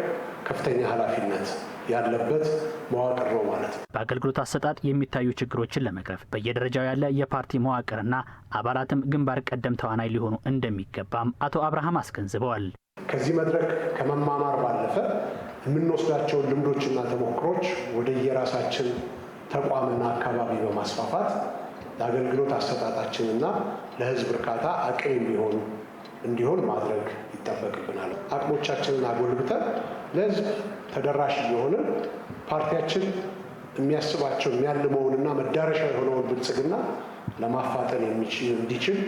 ከፍተኛ ኃላፊነት ያለበት መዋቅር ነው ማለት ነው። በአገልግሎት አሰጣጥ የሚታዩ ችግሮችን ለመቅረፍ በየደረጃው ያለ የፓርቲ መዋቅርና አባላትም ግንባር ቀደም ተዋናይ ሊሆኑ እንደሚገባም አቶ አብርሃም አስገንዝበዋል። ከዚህ መድረክ ከመማማር ባለፈ የምንወስዳቸውን ልምዶችና ተሞክሮች ወደ የራሳችን ተቋምና አካባቢ በማስፋፋት ለአገልግሎት አሰጣጣችንና ለህዝብ እርካታ አቅም እንዲሆን ማድረግ ይጠበቅብናል። አቅሞቻችንን አጎልብተን ለህዝብ ተደራሽ እየሆንን ፓርቲያችን የሚያስባቸው የሚያልመውንና መዳረሻ የሆነውን ብልጽግና ለማፋጠን እንዲችል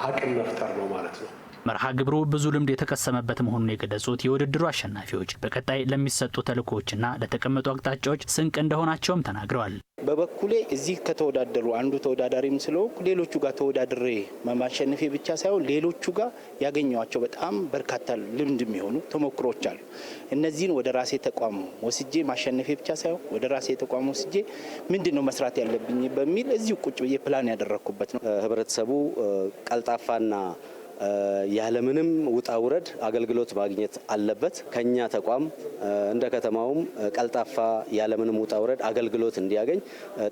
አቅም መፍጠር ነው ማለት ነው። መርሃ ግብሩ ብዙ ልምድ የተቀሰመበት መሆኑን የገለጹት የውድድሩ አሸናፊዎች በቀጣይ ለሚሰጡ ተልዕኮዎችና ለተቀመጡ አቅጣጫዎች ስንቅ እንደሆናቸውም ተናግረዋል። በበኩሌ እዚህ ከተወዳደሩ አንዱ ተወዳዳሪም ስለሆንኩ ሌሎቹ ጋር ተወዳድሬ ማሸነፌ ብቻ ሳይሆን ሌሎቹ ጋር ያገኘዋቸው በጣም በርካታ ልምድ የሚሆኑ ተሞክሮች አሉ። እነዚህን ወደ ራሴ ተቋም ወስጄ ማሸነፌ ብቻ ሳይሆን ወደ ራሴ ተቋም ወስጄ ምንድነው መስራት ያለብኝ በሚል እዚሁ ቁጭ ብዬ ፕላን ያደረኩበት ነው። ህብረተሰቡ ቀልጣፋና ያለምንም ውጣ ውረድ አገልግሎት ማግኘት አለበት። ከኛ ተቋም እንደ ከተማውም ቀልጣፋ ያለምንም ውጣ ውረድ አገልግሎት እንዲያገኝ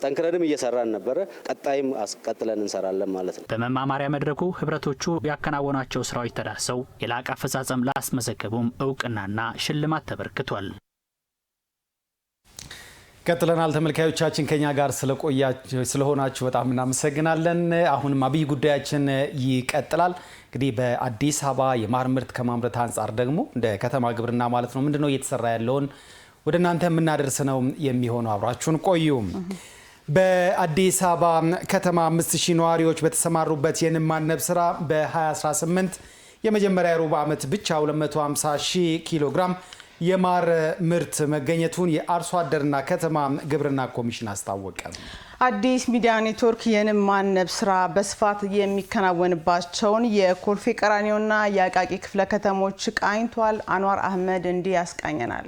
ጠንክረንም እየሰራን ነበረ። ቀጣይም አስቀጥለን እንሰራለን ማለት ነው። በመማማሪያ መድረኩ ህብረቶቹ ያከናወኗቸው ስራዎች ተዳሰው የላቀ አፈጻጸም ላስመዘገቡም እውቅናና ሽልማት ተበርክቷል። ቀጥለናል። ተመልካዮቻችን ከኛ ጋር ስለሆናችሁ በጣም እናመሰግናለን። አሁንም አብይ ጉዳያችን ይቀጥላል። እንግዲህ በአዲስ አበባ የማር ምርት ከማምረት አንጻር ደግሞ እንደ ከተማ ግብርና ማለት ነው ምንድነው እየተሰራ ያለውን ወደ እናንተ የምናደርስ ነው የሚሆነው። አብራችሁን ቆዩ። በአዲስ አበባ ከተማ 5000 ነዋሪዎች በተሰማሩበት የንብ ማነብ ስራ በ2018 የመጀመሪያ ሩብ ዓመት ብቻ 250,000 ኪሎ ግራም የማር ምርት መገኘቱን የአርሶ አደርና ከተማ ግብርና ኮሚሽን አስታወቀ። አዲስ ሚዲያ ኔትወርክ የንብ ማነብ ስራ በስፋት የሚከናወንባቸውን የኮልፌ ቀራኒዮና የአቃቂ ክፍለ ከተሞች ቃኝቷል። አንዋር አህመድ እንዲህ ያስቃኘናል።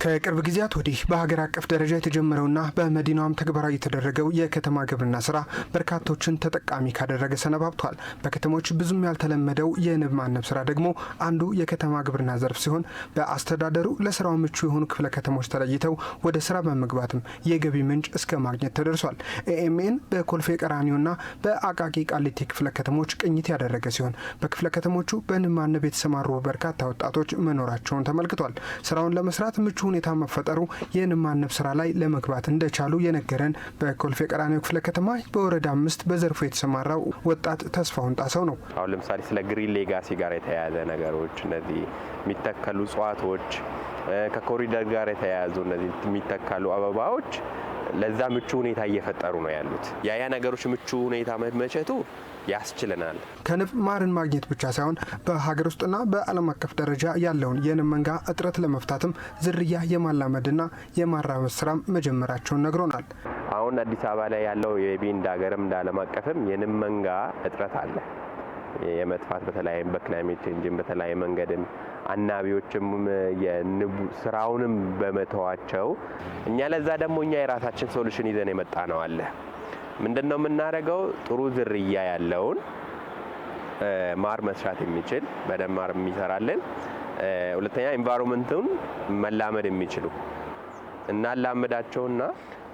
ከቅርብ ጊዜያት ወዲህ በሀገር አቀፍ ደረጃ የተጀመረውና በመዲናዋም ተግባራዊ የተደረገው የከተማ ግብርና ስራ በርካቶችን ተጠቃሚ ካደረገ ሰነባብቷል። በከተሞች ብዙም ያልተለመደው የንብ ማነብ ስራ ደግሞ አንዱ የከተማ ግብርና ዘርፍ ሲሆን በአስተዳደሩ ለስራው ምቹ የሆኑ ክፍለ ከተሞች ተለይተው ወደ ስራ በመግባትም የገቢ ምንጭ እስከ ማግኘት ተደርሷል። ኤኤምኤን በኮልፌ ቀራኒዮና በአቃቂ ቃሊቲ ክፍለ ከተሞች ቅኝት ያደረገ ሲሆን በክፍለ ከተሞቹ በንብ ማነብ የተሰማሩ በርካታ ወጣቶች መኖራቸውን ተመልክቷል። ስራውን ለመስራት ምቹ ሁኔታ መፈጠሩ የንብ ማነብ ስራ ላይ ለመግባት እንደቻሉ የነገረን በኮልፌ ቀራኒዮ ክፍለ ከተማ በወረዳ 5 በዘርፉ የተሰማራው ወጣት ተስፋውን ጣሰው ነው። አሁን ለምሳሌ ስለ ግሪን ሌጋሲ ጋር የተያያዘ ነገሮች፣ እነዚህ የሚተከሉ እጽዋቶች ከኮሪደር ጋር የተያያዙ እነዚህ የሚተካሉ አበባዎች ለዛ ምቹ ሁኔታ እየፈጠሩ ነው ያሉት። ያ ነገሮች ምቹ ሁኔታ መመቸቱ ያስችለናል። ከንብ ማርን ማግኘት ብቻ ሳይሆን በሀገር ውስጥና በዓለም አቀፍ ደረጃ ያለውን የንብ መንጋ እጥረት ለመፍታትም ዝርያ የማላመድና የማራመድ ስራም መጀመራቸውን ነግሮናል። አሁን አዲስ አበባ ላይ ያለው የቢ እንደ ሀገርም እንደ ዓለም አቀፍም የንብ መንጋ እጥረት አለ። የመጥፋት በተለይም በክላይሜት ቼንጅም በተለያየ መንገድም አናቢዎችም የንብ ስራውንም በመተዋቸው እኛ ለዛ ደግሞ እኛ የራሳችን ሶሉሽን ይዘን የመጣ ነው አለ። ምንድነው የምናደርገው? ጥሩ ዝርያ ያለውን ማር መስራት የሚችል በደንብ ማር የሚሰራልን፣ ሁለተኛ ኢንቫይሮንመንቱን መላመድ የሚችሉ እናላመዳቸውና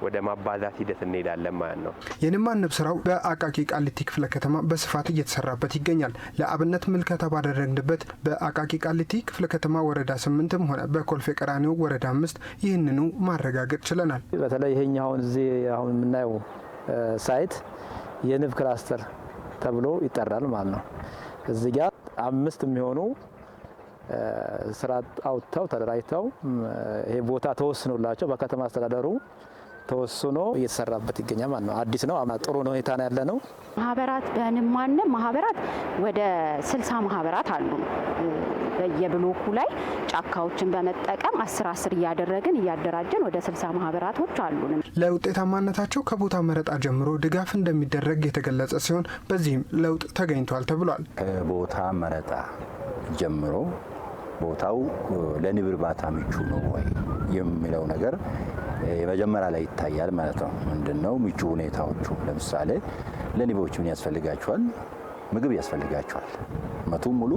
ወደ ማባዛት ሂደት እንሄዳለን ማለት ነው። የንብ ማነብ ስራው በአቃቂ ቃሊቲ ክፍለ ከተማ በስፋት እየተሰራበት ይገኛል። ለአብነት ምልከታ ባደረግንበት በአቃቂ ቃሊቲ ክፍለ ከተማ ወረዳ 8ም ሆነ በኮልፌ ቀራኒዮ ወረዳ 5 ይህንኑ ማረጋገጥ ችለናል። በተለይ ይሄኛው እዚህ አሁን የምናየው ሳይት የንብ ክላስተር ተብሎ ይጠራል ማለት ነው። እዚህ ጋር 5 የሚሆኑ ስራ አውጥተው ተደራጅተው ይሄ ቦታ ተወስኖላቸው በከተማ አስተዳደሩ ተወስኖ እየተሰራበት ይገኛል ማለት ነው። አዲስ ነው፣ ጥሩ ነው ሁኔታ ነው ያለ ነው። ማህበራት በንብ ማነብ ማህበራት ወደ 60 ማህበራት አሉ። በየብሎኩ ላይ ጫካዎችን በመጠቀም 10 እያደረግን እያደራጀን ወደ 60 ማህበራቶች አሉን። ለውጤታማነታቸው ከቦታ መረጣ ጀምሮ ድጋፍ እንደሚደረግ የተገለጸ ሲሆን በዚህም ለውጥ ተገኝቷል ተብሏል። ከቦታ መረጣ ጀምሮ ቦታው ለንብ እርባታ ምቹ ነው ወይ የሚለው ነገር የመጀመሪያ ላይ ይታያል ማለት ነው። ምንድነው ምቹ ሁኔታዎቹ? ለምሳሌ ለንቦች ምን ያስፈልጋቸዋል? ምግብ ያስፈልጋቸዋል። መቱን ሙሉ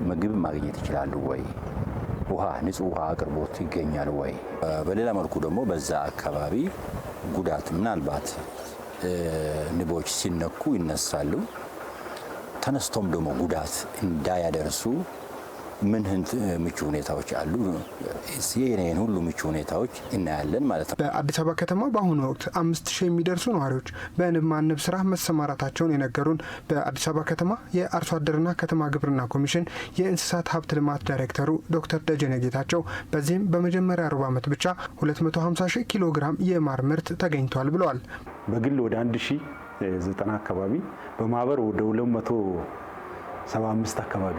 ምግብ ማግኘት ይችላሉ ወይ? ውሃ፣ ንጹህ ውሃ አቅርቦት ይገኛል ወይ? በሌላ መልኩ ደግሞ በዛ አካባቢ ጉዳት ምናልባት ንቦች ሲነኩ ይነሳሉ። ተነስቶም ደግሞ ጉዳት እንዳያደርሱ ምን ምቹ ሁኔታዎች አሉ? የኔን ሁሉ ምቹ ሁኔታዎች እናያለን ማለት ነው። በአዲስ አበባ ከተማ በአሁኑ ወቅት 5000 የሚደርሱ ነዋሪዎች በንብ ማነብ ስራ መሰማራታቸውን የነገሩን በአዲስ አበባ ከተማ የአርሶ አደርና ከተማ ግብርና ኮሚሽን የእንስሳት ሀብት ልማት ዳይሬክተሩ ዶክተር ደጀነ ጌታቸው በዚህም በመጀመሪያ ሩብ ዓመት ብቻ 250,000 ኪሎ ግራም የማር ምርት ተገኝቷል ብለዋል። በግል ወደ 1090 አካባቢ፣ በማህበር ወደ 275 አካባቢ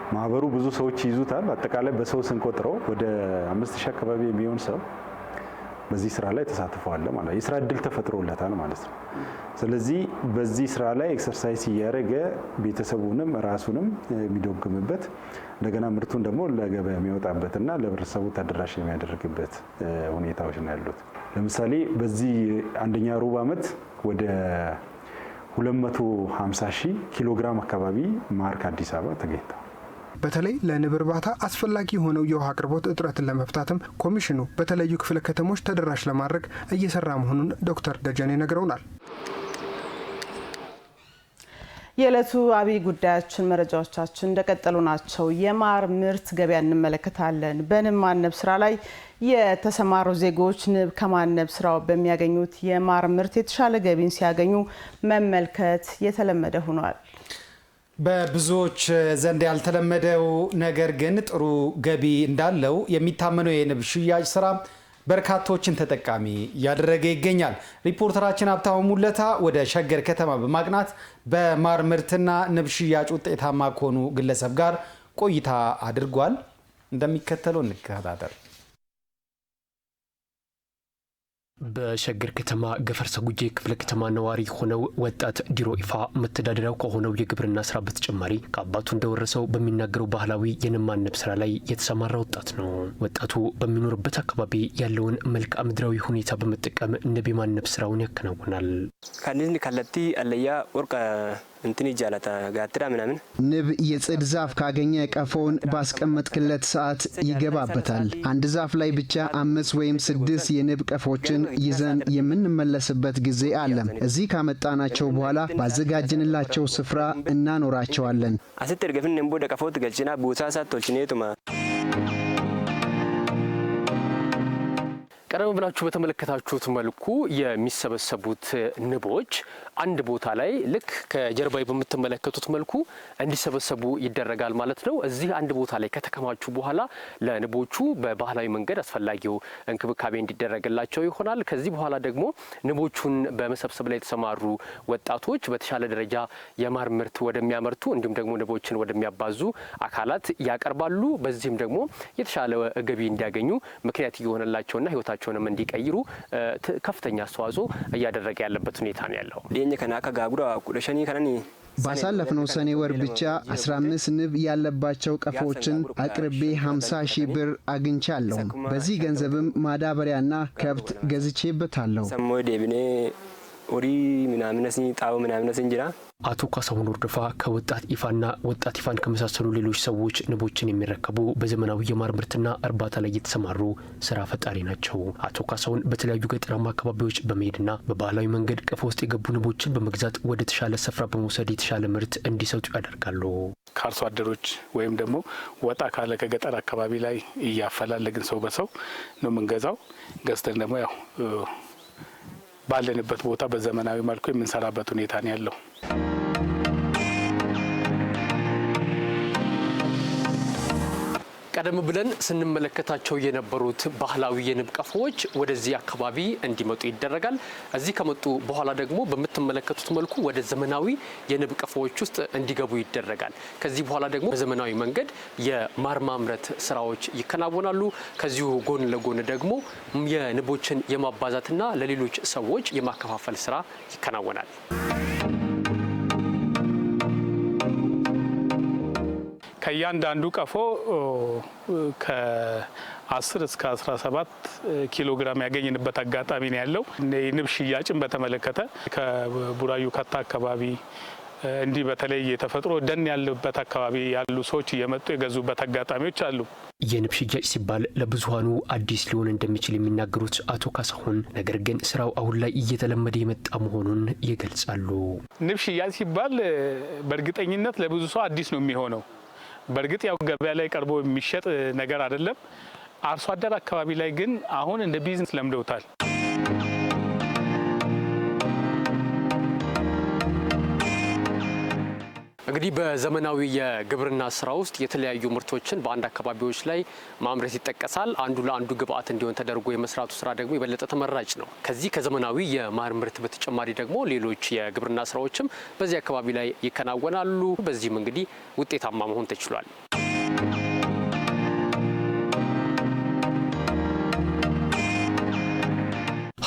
ማህበሩ ብዙ ሰዎች ይዙታል። አጠቃላይ በሰው ስንቆጥረው ወደ 5000 አካባቢ የሚሆን ሰው በዚህ ስራ ላይ ተሳትፈዋል ማለት የስራ እድል ተፈጥሮለታል ማለት ነው። ስለዚህ በዚህ ስራ ላይ ኤክሰርሳይዝ እያደረገ ቤተሰቡንም ራሱንም የሚደግምበት እንደገና ምርቱን ደግሞ ለገበያ የሚወጣበትና ለህብረተሰቡ ተደራሽ የሚያደርግበት ሁኔታዎች ነው ያሉት። ለምሳሌ በዚህ አንደኛ ሩብ ዓመት ወደ 250,000 ኪሎ ግራም አካባቢ ማር ከአዲስ አበባ ተገኝቷል። በተለይ ለንብ እርባታ አስፈላጊ የሆነው የውሃ አቅርቦት እጥረትን ለመፍታትም ኮሚሽኑ በተለያዩ ክፍለ ከተሞች ተደራሽ ለማድረግ እየሰራ መሆኑን ዶክተር ደጀኔ ነግረውናል። የዕለቱ አብይ ጉዳያችን መረጃዎቻችን እንደቀጠሉ ናቸው። የማር ምርት ገበያ እንመለከታለን። በንብ ማነብ ስራ ላይ የተሰማሩ ዜጎች ንብ ከማነብ ስራው በሚያገኙት የማር ምርት የተሻለ ገቢን ሲያገኙ መመልከት የተለመደ ሆኗል። በብዙዎች ዘንድ ያልተለመደው ነገር ግን ጥሩ ገቢ እንዳለው የሚታመነው የንብ ሽያጭ ስራ በርካቶችን ተጠቃሚ እያደረገ ይገኛል። ሪፖርተራችን ሀብታሙ ሙለታ ወደ ሸገር ከተማ በማቅናት በማር ምርትና ንብ ሽያጭ ውጤታማ ከሆኑ ግለሰብ ጋር ቆይታ አድርጓል። እንደሚከተለው እንከታተል። በሸገር ከተማ ገፈርሳ ጉጄ ክፍለ ከተማ ነዋሪ ሆነው ወጣት ዲሮ ኢፋ መተዳደሪያው ከሆነው የግብርና ስራ በተጨማሪ ከአባቱ እንደወረሰው በሚናገረው ባህላዊ የንብ ማነብ ስራ ላይ የተሰማራ ወጣት ነው። ወጣቱ በሚኖርበት አካባቢ ያለውን መልክዓ ምድራዊ ሁኔታ በመጠቀም ንብ የማነብ ስራውን ያከናውናል። ከነዚህ ከለቲ አለያ ወርቀ እንትን ይጃላታ ጋትራ ምናምን ንብ የጽድ ዛፍ ካገኘ ቀፎውን ባስቀመጥክለት ሰዓት ይገባበታል። አንድ ዛፍ ላይ ብቻ 5 ወይም 6 የንብ ቀፎችን ይዘን የምንመለስበት ጊዜ አለ። እዚህ ካመጣናቸው በኋላ ባዘጋጅንላቸው ስፍራ እናኖራቸዋለን። አስተርገፍን እንቦ ደቀፎት ገልጭና ቦታሳ ቶልችኔቱማ ቀደም ብላችሁ በተመለከታችሁት መልኩ የሚሰበሰቡት ንቦች አንድ ቦታ ላይ ልክ ከጀርባይ በምትመለከቱት መልኩ እንዲሰበሰቡ ይደረጋል ማለት ነው። እዚህ አንድ ቦታ ላይ ከተከማቹ በኋላ ለንቦቹ በባህላዊ መንገድ አስፈላጊው እንክብካቤ እንዲደረግላቸው ይሆናል። ከዚህ በኋላ ደግሞ ንቦቹን በመሰብሰብ ላይ የተሰማሩ ወጣቶች በተሻለ ደረጃ የማር ምርት ወደሚያመርቱ እንዲሁም ደግሞ ንቦችን ወደሚያባዙ አካላት ያቀርባሉ። በዚህም ደግሞ የተሻለ ገቢ እንዲያገኙ ምክንያት እየሆነላቸውና ህይወታቸውንም እንዲቀይሩ ከፍተኛ አስተዋጽኦ እያደረገ ያለበት ሁኔታ ነው ያለው። ባሳለፍነው ሰኔ ወር ብቻ 15 ንብ ያለባቸው ቀፎችን አቅርቤ 50 ሺህ ብር አግኝቻለሁ። በዚህ ገንዘብም ማዳበሪያና ከብት ገዝቼበታለሁ። አቶ ካሳሁን ወርደፋ ከወጣት ኢፋና ወጣት ኢፋን ከመሳሰሉ ሌሎች ሰዎች ንቦችን የሚረከቡ በዘመናዊ የማር ምርትና እርባታ ላይ የተሰማሩ ስራ ፈጣሪ ናቸው። አቶ ካሳሁን በተለያዩ ገጠራማ አካባቢዎች በመሄድና በባህላዊ መንገድ ቀፎ ውስጥ የገቡ ንቦችን በመግዛት ወደ ተሻለ ስፍራ በመውሰድ የተሻለ ምርት እንዲሰጡ ያደርጋሉ። ከአርሶ አደሮች ወይም ደግሞ ወጣ ካለ ከገጠር አካባቢ ላይ እያፈላለግን ሰው በሰው ነው የምንገዛው። ገዝተን ደግሞ ያው ባለንበት ቦታ በዘመናዊ መልኩ የምንሰራበት ሁኔታ ነው ያለው። ቀደም ብለን ስንመለከታቸው የነበሩት ባህላዊ የንብ ቀፎዎች ወደዚህ አካባቢ እንዲመጡ ይደረጋል። እዚህ ከመጡ በኋላ ደግሞ በምትመለከቱት መልኩ ወደ ዘመናዊ የንብ ቀፎዎች ውስጥ እንዲገቡ ይደረጋል። ከዚህ በኋላ ደግሞ በዘመናዊ መንገድ የማር ማምረት ስራዎች ይከናወናሉ። ከዚሁ ጎን ለጎን ደግሞ የንቦችን የማባዛትና ለሌሎች ሰዎች የማከፋፈል ስራ ይከናወናል። ከእያንዳንዱ ቀፎ ከ10 እስከ 17 ኪሎ ግራም ያገኝንበት አጋጣሚ ነው ያለው። የንብ ሽያጭን በተመለከተ ከቡራዩ ከታ አካባቢ እንዲህ በተለይ የተፈጥሮ ደን ያለበት አካባቢ ያሉ ሰዎች እየመጡ የገዙበት አጋጣሚዎች አሉ። የንብ ሽያጭ ሲባል ለብዙሃኑ አዲስ ሊሆን እንደሚችል የሚናገሩት አቶ ካሳሁን ነገር ግን ስራው አሁን ላይ እየተለመደ የመጣ መሆኑን ይገልጻሉ። ንብ ሽያጭ ሲባል በእርግጠኝነት ለብዙ ሰው አዲስ ነው የሚሆነው። በእርግጥ ያው ገበያ ላይ ቀርቦ የሚሸጥ ነገር አይደለም። አርሶ አደር አካባቢ ላይ ግን አሁን እንደ ቢዝነስ ለምደውታል። እንግዲህ በዘመናዊ የግብርና ስራ ውስጥ የተለያዩ ምርቶችን በአንድ አካባቢዎች ላይ ማምረት ይጠቀሳል። አንዱ ለአንዱ ግብአት እንዲሆን ተደርጎ የመስራቱ ስራ ደግሞ የበለጠ ተመራጭ ነው። ከዚህ ከዘመናዊ የማር ምርት በተጨማሪ ደግሞ ሌሎች የግብርና ስራዎችም በዚህ አካባቢ ላይ ይከናወናሉ። በዚህም እንግዲህ ውጤታማ መሆን ተችሏል።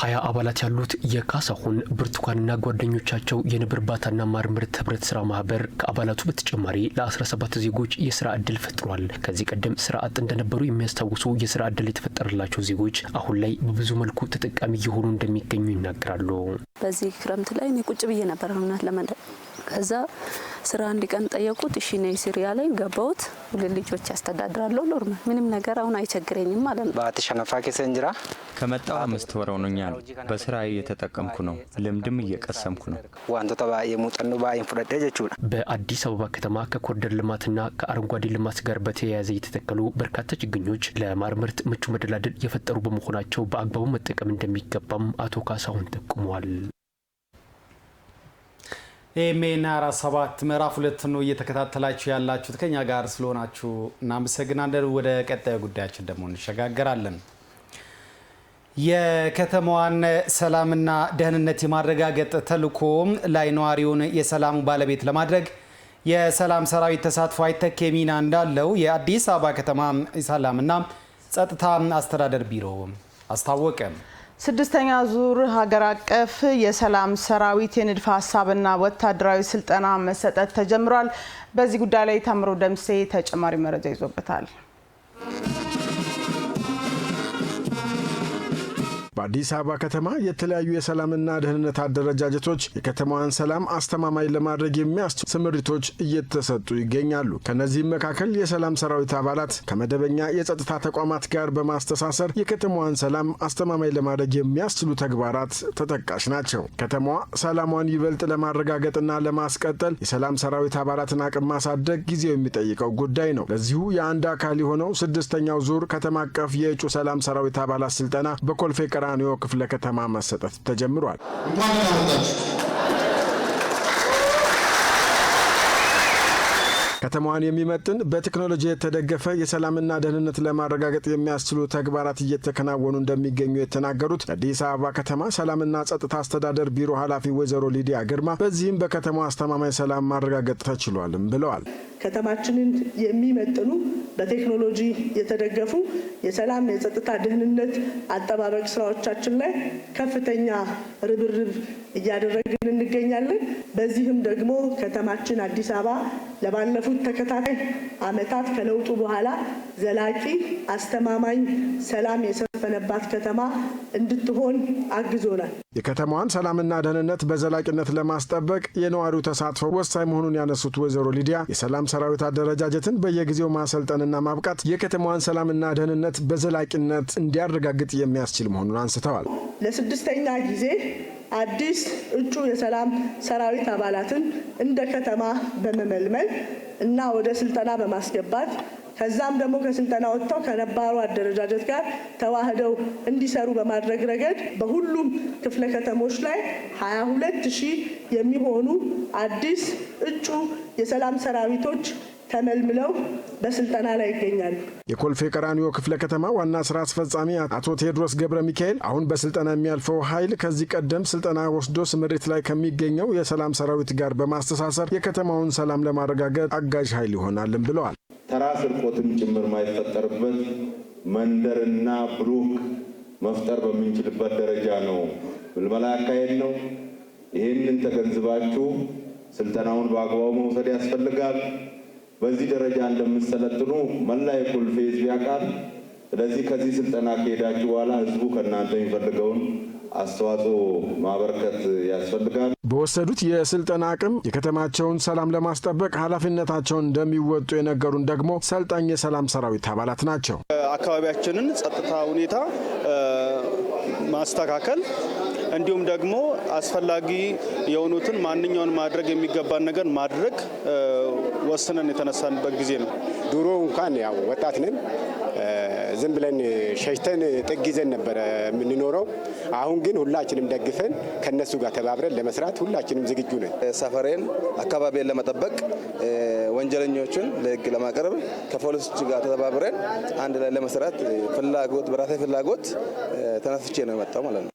20 አባላት ያሉት የካሳሁን ብርቱካንና ጓደኞቻቸው የንብ እርባታና ማር ምርት ህብረት ስራ ማህበር ከአባላቱ በተጨማሪ ለ17 ዜጎች የስራ እድል ፈጥሯል። ከዚህ ቀደም ስራ አጥ እንደነበሩ የሚያስታውሱ የስራ እድል የተፈጠረላቸው ዜጎች አሁን ላይ በብዙ መልኩ ተጠቃሚ እየሆኑ እንደሚገኙ ይናገራሉ። በዚህ ክረምት ላይ እኔ ቁጭ ብዬ ነበር ምናት ለማለት ከዛ ስራ አንድ ቀን ጠየቁት። እሺ ነይ ስሪ ያለኝ ገባሁት። ሁለት ልጆች ያስተዳድራለሁ። ኖርማል ምንም ነገር አሁን አይቸግረኝም ማለት ነው። ባትሸነፋ ከሰንጅራ ከመጣው 5 ወር ሆኖኛል። በስራ እየተጠቀምኩ ነው። ልምድም እየቀሰምኩ ነው። ዋንቶ ተባ የሙጠኑ ባይን ፍረደ ጀቹ በአዲስ አበባ ከተማ ከኮሪደር ልማትና ከአረንጓዴ ልማት ጋር በተያያዘ የተተከሉ በርካታ ችግኞች ለማር ምርት ምቹ መደላደል የፈጠሩ በመሆናቸው በአግባቡ መጠቀም እንደሚገባም አቶ ካሳሁን ጠቁመዋል። ኤሜና 47 ምዕራፍ 2 ነው እየተከታተላችሁ ያላችሁት። ከኛ ጋር ስለሆናችሁ እናመሰግናለን። ወደ ቀጣዩ ጉዳያችን ደግሞ እንሸጋገራለን። የከተማዋን ሰላምና ደህንነት የማረጋገጥ ተልዕኮ ላይ ነዋሪውን የሰላሙ ባለቤት ለማድረግ የሰላም ሰራዊት ተሳትፎ አይተኬ ሚና እንዳለው የአዲስ አበባ ከተማ ሰላምና ጸጥታ አስተዳደር ቢሮ አስታወቀ። 6ኛ ዙር ሀገር አቀፍ የሰላም ሰራዊት የንድፈ ሀሳብና ወታደራዊ ስልጠና መሰጠት ተጀምሯል። በዚህ ጉዳይ ላይ ታምሮ ደምሴ ተጨማሪ መረጃ ይዞበታል። በአዲስ አበባ ከተማ የተለያዩ የሰላምና ደህንነት አደረጃጀቶች የከተማዋን ሰላም አስተማማኝ ለማድረግ የሚያስችሉ ስምሪቶች እየተሰጡ ይገኛሉ። ከነዚህም መካከል የሰላም ሰራዊት አባላት ከመደበኛ የጸጥታ ተቋማት ጋር በማስተሳሰር የከተማዋን ሰላም አስተማማኝ ለማድረግ የሚያስችሉ ተግባራት ተጠቃሽ ናቸው። ከተማዋ ሰላሟን ይበልጥ ለማረጋገጥና ለማስቀጠል የሰላም ሰራዊት አባላትን አቅም ማሳደግ ጊዜው የሚጠይቀው ጉዳይ ነው። ለዚሁ የአንድ አካል የሆነው 6ኛው ዙር ከተማ አቀፍ የእጩ ሰላም ሰራዊት አባላት ስልጠና በኮልፌ ቀራኒዮ ክፍለ ከተማ መሰጠት ተጀምሯል። ከተማዋን የሚመጥን በቴክኖሎጂ የተደገፈ የሰላምና ደህንነት ለማረጋገጥ የሚያስችሉ ተግባራት እየተከናወኑ እንደሚገኙ የተናገሩት የአዲስ አበባ ከተማ ሰላምና ጸጥታ አስተዳደር ቢሮ ኃላፊ ወይዘሮ ሊዲያ ግርማ በዚህም በከተማዋ አስተማማኝ ሰላም ማረጋገጥ ተችሏልም ብለዋል። ከተማችንን የሚመጥኑ በቴክኖሎጂ የተደገፉ የሰላም የጸጥታ ደህንነት አጠባበቅ ስራዎቻችን ላይ ከፍተኛ ርብርብ እያደረግን እንገኛለን። በዚህም ደግሞ ከተማችን አዲስ አበባ ለባለፉት ተከታታይ ዓመታት ከለውጡ በኋላ ዘላቂ አስተማማኝ ሰላም የሰፈነባት ከተማ እንድትሆን አግዞናል። የከተማዋን ሰላምና ደህንነት በዘላቂነት ለማስጠበቅ የነዋሪው ተሳትፎ ወሳኝ መሆኑን ያነሱት ወይዘሮ ሊዲያ የሰላም ሰራዊት አደረጃጀትን በየጊዜው ማሰልጠንና ማብቃት የከተማዋን ሰላምና ደህንነት በዘላቂነት እንዲያረጋግጥ የሚያስችል መሆኑን አንስተዋል። ለ6ኛ ጊዜ አዲስ እጩ የሰላም ሰራዊት አባላትን እንደ ከተማ በመመልመል እና ወደ ስልጠና በማስገባት ከዛም ደግሞ ከስልጠና ወጥተው ከነባሩ አደረጃጀት ጋር ተዋህደው እንዲሰሩ በማድረግ ረገድ በሁሉም ክፍለ ከተሞች ላይ 22,000 የሚሆኑ አዲስ እጩ የሰላም ሰራዊቶች ተመልምለው በስልጠና ላይ ይገኛሉ። የኮልፌ ቀራኒዮ ክፍለ ከተማ ዋና ስራ አስፈጻሚ አቶ ቴዎድሮስ ገብረ ሚካኤል አሁን በስልጠና የሚያልፈው ኃይል ከዚህ ቀደም ስልጠና ወስዶ ስምሪት ላይ ከሚገኘው የሰላም ሰራዊት ጋር በማስተሳሰር የከተማውን ሰላም ለማረጋገጥ አጋዥ ኃይል ይሆናልም ብለዋል። ተራ ስርቆትም ጭምር ማይፈጠርበት መንደርና ብሎክ መፍጠር በምንችልበት ደረጃ ነው ምልመላ ያካሄድ ነው። ይህንን ተገንዝባችሁ ስልጠናውን በአግባቡ መውሰድ ያስፈልጋል። በዚህ ደረጃ እንደምትሰለጥኑ መላ የኮልፌ ህዝብ ያውቃል። ስለዚህ ከዚህ ስልጠና ከሄዳችሁ በኋላ ህዝቡ ከእናንተ የሚፈልገውን አስተዋጽኦ ማበርከት ያስፈልጋል። በወሰዱት የስልጠና አቅም የከተማቸውን ሰላም ለማስጠበቅ ኃላፊነታቸውን እንደሚወጡ የነገሩን ደግሞ ሰልጣኝ የሰላም ሰራዊት አባላት ናቸው። አካባቢያችንን ጸጥታ ሁኔታ ማስተካከል እንዲሁም ደግሞ አስፈላጊ የሆኑትን ማንኛውን ማድረግ የሚገባን ነገር ማድረግ ወስነን የተነሳንበት ጊዜ ነው። ድሮ እንኳን ያው ወጣት ነን ዝም ብለን ሸሽተን ጥግ ይዘን ነበር የምንኖረው። አሁን ግን ሁላችንም ደግፈን ከነሱ ጋር ተባብረን ለመስራት ሁላችንም ዝግጁ ነን። ሰፈሬን አካባቢን ለመጠበቅ ወንጀለኞችን ለህግ ለማቅረብ ከፖሊሶች ጋር ተባብረን አንድ ላይ ለመስራት ፍላጎት በራሴ ፍላጎት ተነስቼ ነው የመጣው ማለት ነው።